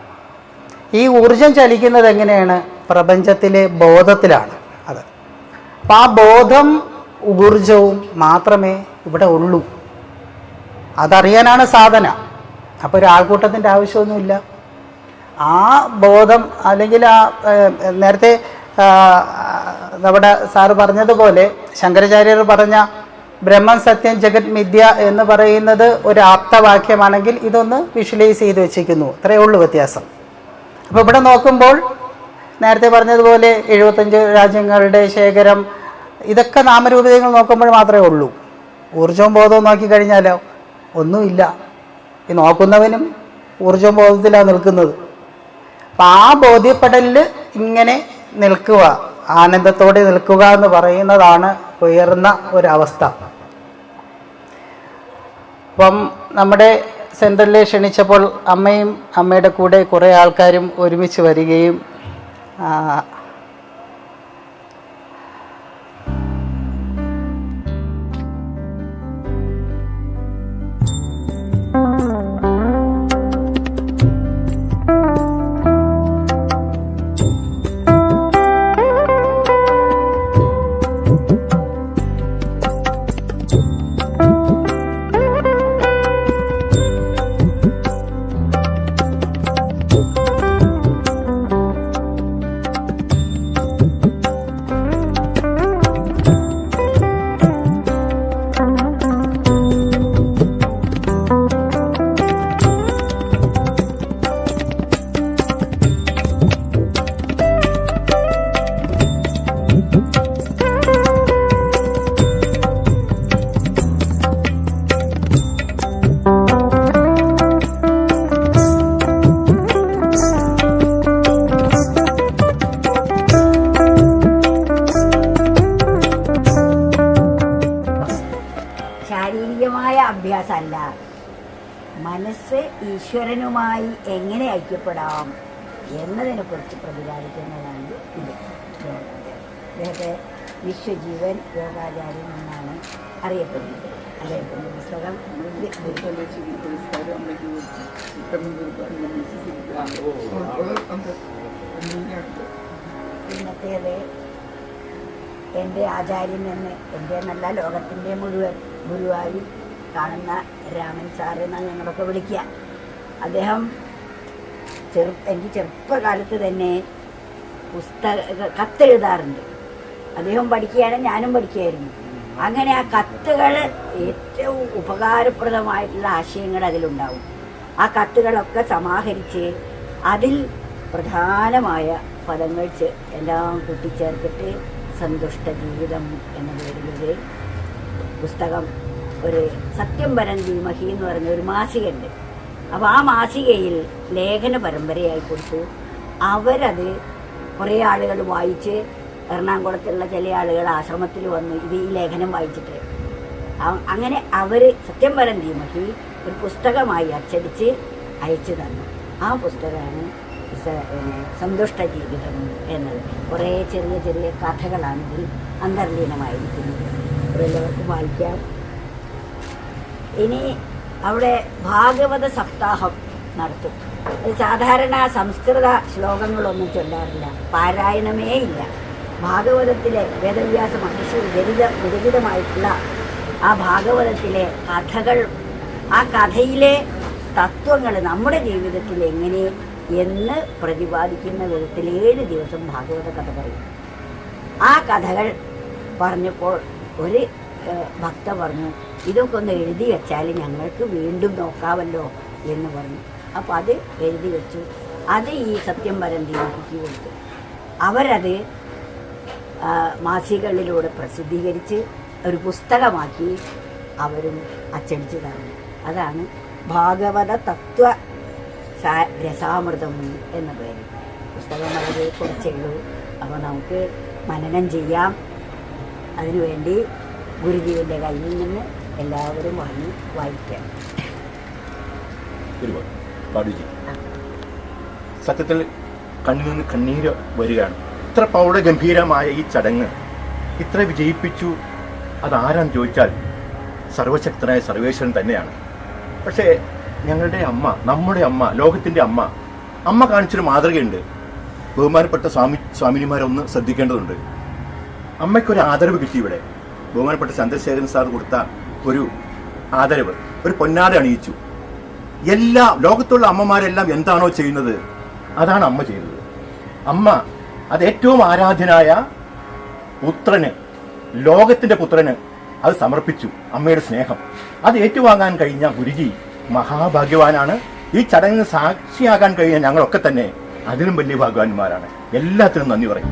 ഈ ഊർജം ചലിക്കുന്നത് എങ്ങനെയാണ്? പ്രപഞ്ചത്തിലെ ബോധത്തിലാണ്. അത് അപ്പം ആ ബോധം ഊർജവും മാത്രമേ ഇവിടെ ഉള്ളൂ. അതറിയാനാണ് സാധന. അപ്പോൾ ഒരു ആൾക്കൂട്ടത്തിൻ്റെ ആവശ്യമൊന്നുമില്ല. ആ ബോധം അല്ലെങ്കിൽ ആ നേരത്തെ നമ്മുടെ സാറ് പറഞ്ഞതുപോലെ ശങ്കരാചാര്യർ പറഞ്ഞ ബ്രഹ്മം സത്യം ജഗത് മിഥ്യ എന്ന് പറയുന്നത് ഒരു ആപ്തവാക്യമാണെങ്കിൽ ഇതൊന്ന് വിഷ്വലൈസ് ചെയ്ത് വെച്ചിരിക്കുന്നു. അത്രയേ ഉള്ളൂ വ്യത്യാസം. അപ്പോൾ ഇവിടെ നോക്കുമ്പോൾ നേരത്തെ പറഞ്ഞതുപോലെ 75 രാജ്യങ്ങളുടെ ശേഖരം, ഇതൊക്കെ നാമരൂപതകൾ നോക്കുമ്പോൾ മാത്രമേ ഉള്ളൂ. ഊർജവും ബോധവും നോക്കിക്കഴിഞ്ഞാലോ ഒന്നുമില്ല. ഈ നോക്കുന്നവനും ഊർജവും ബോധത്തിലാണ് നിൽക്കുന്നത്. അപ്പം ആ ബോധ്യപ്പെടലിൽ ഇങ്ങനെ നിൽക്കുക, ആനന്ദത്തോടെ നിൽക്കുക എന്ന് പറയുന്നതാണ് ഉയർന്ന ഒരവസ്ഥ. അപ്പം നമ്മുടെ സെൻറ്ററിലെ ക്ഷണിച്ചപ്പോൾ അമ്മയും അമ്മയുടെ കൂടെ കുറേ ആൾക്കാരും ഒരുമിച്ച് വരികയും ശാരീരികമായ അഭ്യാസമല്ല, മനസ്സ് ഈശ്വരനുമായി എങ്ങനെ ഐക്യപ്പെടാം എന്നതിനെക്കുറിച്ച് പ്രതിപാദിക്കുന്നതാണ് ഇത്. അദ്ദേഹത്തെ വിശ്വജീവൻ യോഗാചാര്യൻ എന്നാണ് അറിയപ്പെടുന്നത്. അദ്ദേഹത്തിൻ്റെ പുസ്തകം ഇന്നത്തേത് എൻ്റെ ആചാര്യൻ എന്ന്, എൻ്റെ നല്ല ലോകത്തിൻ്റെ മുഴുവൻ ഗുരുവായി കാണുന്ന രാമൻ സാർ എന്നാണ് ഞങ്ങളൊക്കെ വിളിക്കുക. അദ്ദേഹം എനിക്ക് ചെറുപ്പകാലത്ത് തന്നെ കത്തെഴുതാറുണ്ട്. അദ്ദേഹം പഠിക്കുകയാണ്, ഞാനും പഠിക്കുകയായിരുന്നു. അങ്ങനെ ആ കത്തുകൾ ഏറ്റവും ഉപകാരപ്രദമായിട്ടുള്ള ആശയങ്ങൾ അതിലുണ്ടാവും. ആ കത്തുകളൊക്കെ സമാഹരിച്ച് അതിൽ പ്രധാനമായ പദങ്ങൾ എല്ലാം കൂട്ടിച്ചേർത്തിട്ട് സന്തുഷ്ട ജീവിതം എന്ന പേരിലൊരു പുസ്തകം, ഒരു സത്യം വരം ധീമഹി എന്ന് പറഞ്ഞ ഒരു മാസികയുണ്ട്. അപ്പോൾ ആ മാസികയിൽ ലേഖന പരമ്പരയായി കൊടുത്തു. അവരത് കുറേ ആളുകൾ വായിച്ച് എറണാകുളത്തുള്ള ചില ആളുകൾ ആശ്രമത്തിൽ വന്നു ഇത് ഈ ലേഖനം വായിച്ചിട്ട് അങ്ങനെ അവർ സത്യം പരന്തിയുമൊക്കെ ഒരു പുസ്തകമായി അച്ചടിച്ച് അയച്ചു തന്നു. ആ പുസ്തകമാണ് സന്തുഷ്ട ജീവിതം എന്നത്. കുറേ ചെറിയ ചെറിയ കഥകളാണ് ഇതിൽ അന്തർലീനമായിരിക്കുന്നത്. എല്ലാവർക്കും വായിക്കാം. ഇനി അവിടെ ഭാഗവത സപ്താഹം നടത്തും. സാധാരണ സംസ്കൃത ശ്ലോകങ്ങളൊന്നും ചൊല്ലാറില്ല, പാരായണമേ ഇല്ല. ഭാഗവതത്തിലെ വേദവ്യാസ മഹർഷി വിരചിതമായിട്ടുള്ള ആ ഭാഗവതത്തിലെ കഥകൾ, ആ കഥയിലെ തത്വങ്ങൾ നമ്മുടെ ജീവിതത്തിൽ എങ്ങനെ എന്ന് പ്രതിപാദിക്കുന്ന വിധത്തിൽ 7 ദിവസം ഭാഗവത കഥ പറയും. ആ കഥകൾ പറഞ്ഞപ്പോൾ ഒരു ഭക്ത പറഞ്ഞു, ഇതൊക്കെ ഒന്ന് എഴുതി വെച്ചാൽ ഞങ്ങൾക്ക് വീണ്ടും നോക്കാമല്ലോ എന്ന് പറഞ്ഞു. അപ്പോൾ അത് എഴുതി വെച്ചു. അത് ഈ സത്യം പരന്തിക്ക് കൊടുത്തു. അവരത് മാസികകളിലൂടെ പ്രസിദ്ധീകരിച്ച് ഒരു പുസ്തകമാക്കി അവരും അച്ചടിച്ചു തന്നു. അതാണ് ഭാഗവത തത്വ രസാമൃതം എന്ന പേര്. പുസ്തകം വളരെ കുറച്ചേ ഉള്ളൂ. അപ്പോൾ നമുക്ക് മനനം ചെയ്യാം. അതിനുവേണ്ടി ഗുരുജീവൻ്റെ കയ്യിൽ നിന്ന് എല്ലാവരും വാങ്ങി വായിക്കാം. സത്യത്തിൽ കണ്ണിൽ നിന്ന് കണ്ണീര് വരികയാണ്. ഇത്ര പ്രൗഢഗംഭീരമായ ഈ ചടങ്ങ് ഇത്ര വിജയിപ്പിച്ചു അതാരാന്ന് ചോദിച്ചാൽ സർവശക്തനായ സർവേശ്വരൻ തന്നെയാണ്. പക്ഷേ ഞങ്ങളുടെ അമ്മ, നമ്മുടെ അമ്മ, ലോകത്തിൻ്റെ അമ്മ കാണിച്ചൊരു മാതൃകയുണ്ട്. ബഹുമാനപ്പെട്ട സ്വാമിനിമാരൊന്ന് ശ്രദ്ധിക്കേണ്ടതുണ്ട്. അമ്മയ്ക്കൊരു ആദരവ് കിട്ടി ഇവിടെ. ബഹുമാനപ്പെട്ട ചന്ദ്രശേഖരൻ സാർ കൊടുത്ത ഒരു ആദരവ്, ഒരു പൊന്നാട അണിയിച്ചു. എല്ലാ ലോകത്തുള്ള അമ്മമാരെല്ലാം എന്താണോ ചെയ്യുന്നത് അതാണ് അമ്മ ചെയ്തത്. അമ്മ അത് ഏറ്റവും ആരാധ്യനായ പുത്രന്, ലോകത്തിന്റെ പുത്രന് അത് സമർപ്പിച്ചു. അമ്മയുടെ സ്നേഹം അത് ഏറ്റുവാങ്ങാൻ കഴിഞ്ഞ ഗുരുജി മഹാഭാഗ്യവാനാണ്. ഈ ചടങ്ങിന് സാക്ഷിയാകാൻ കഴിഞ്ഞ ഞങ്ങളൊക്കെ തന്നെ അതിലും വലിയ ഭാഗ്യവാന്മാരാണ്. എല്ലാത്തിനും നന്ദി പറയും.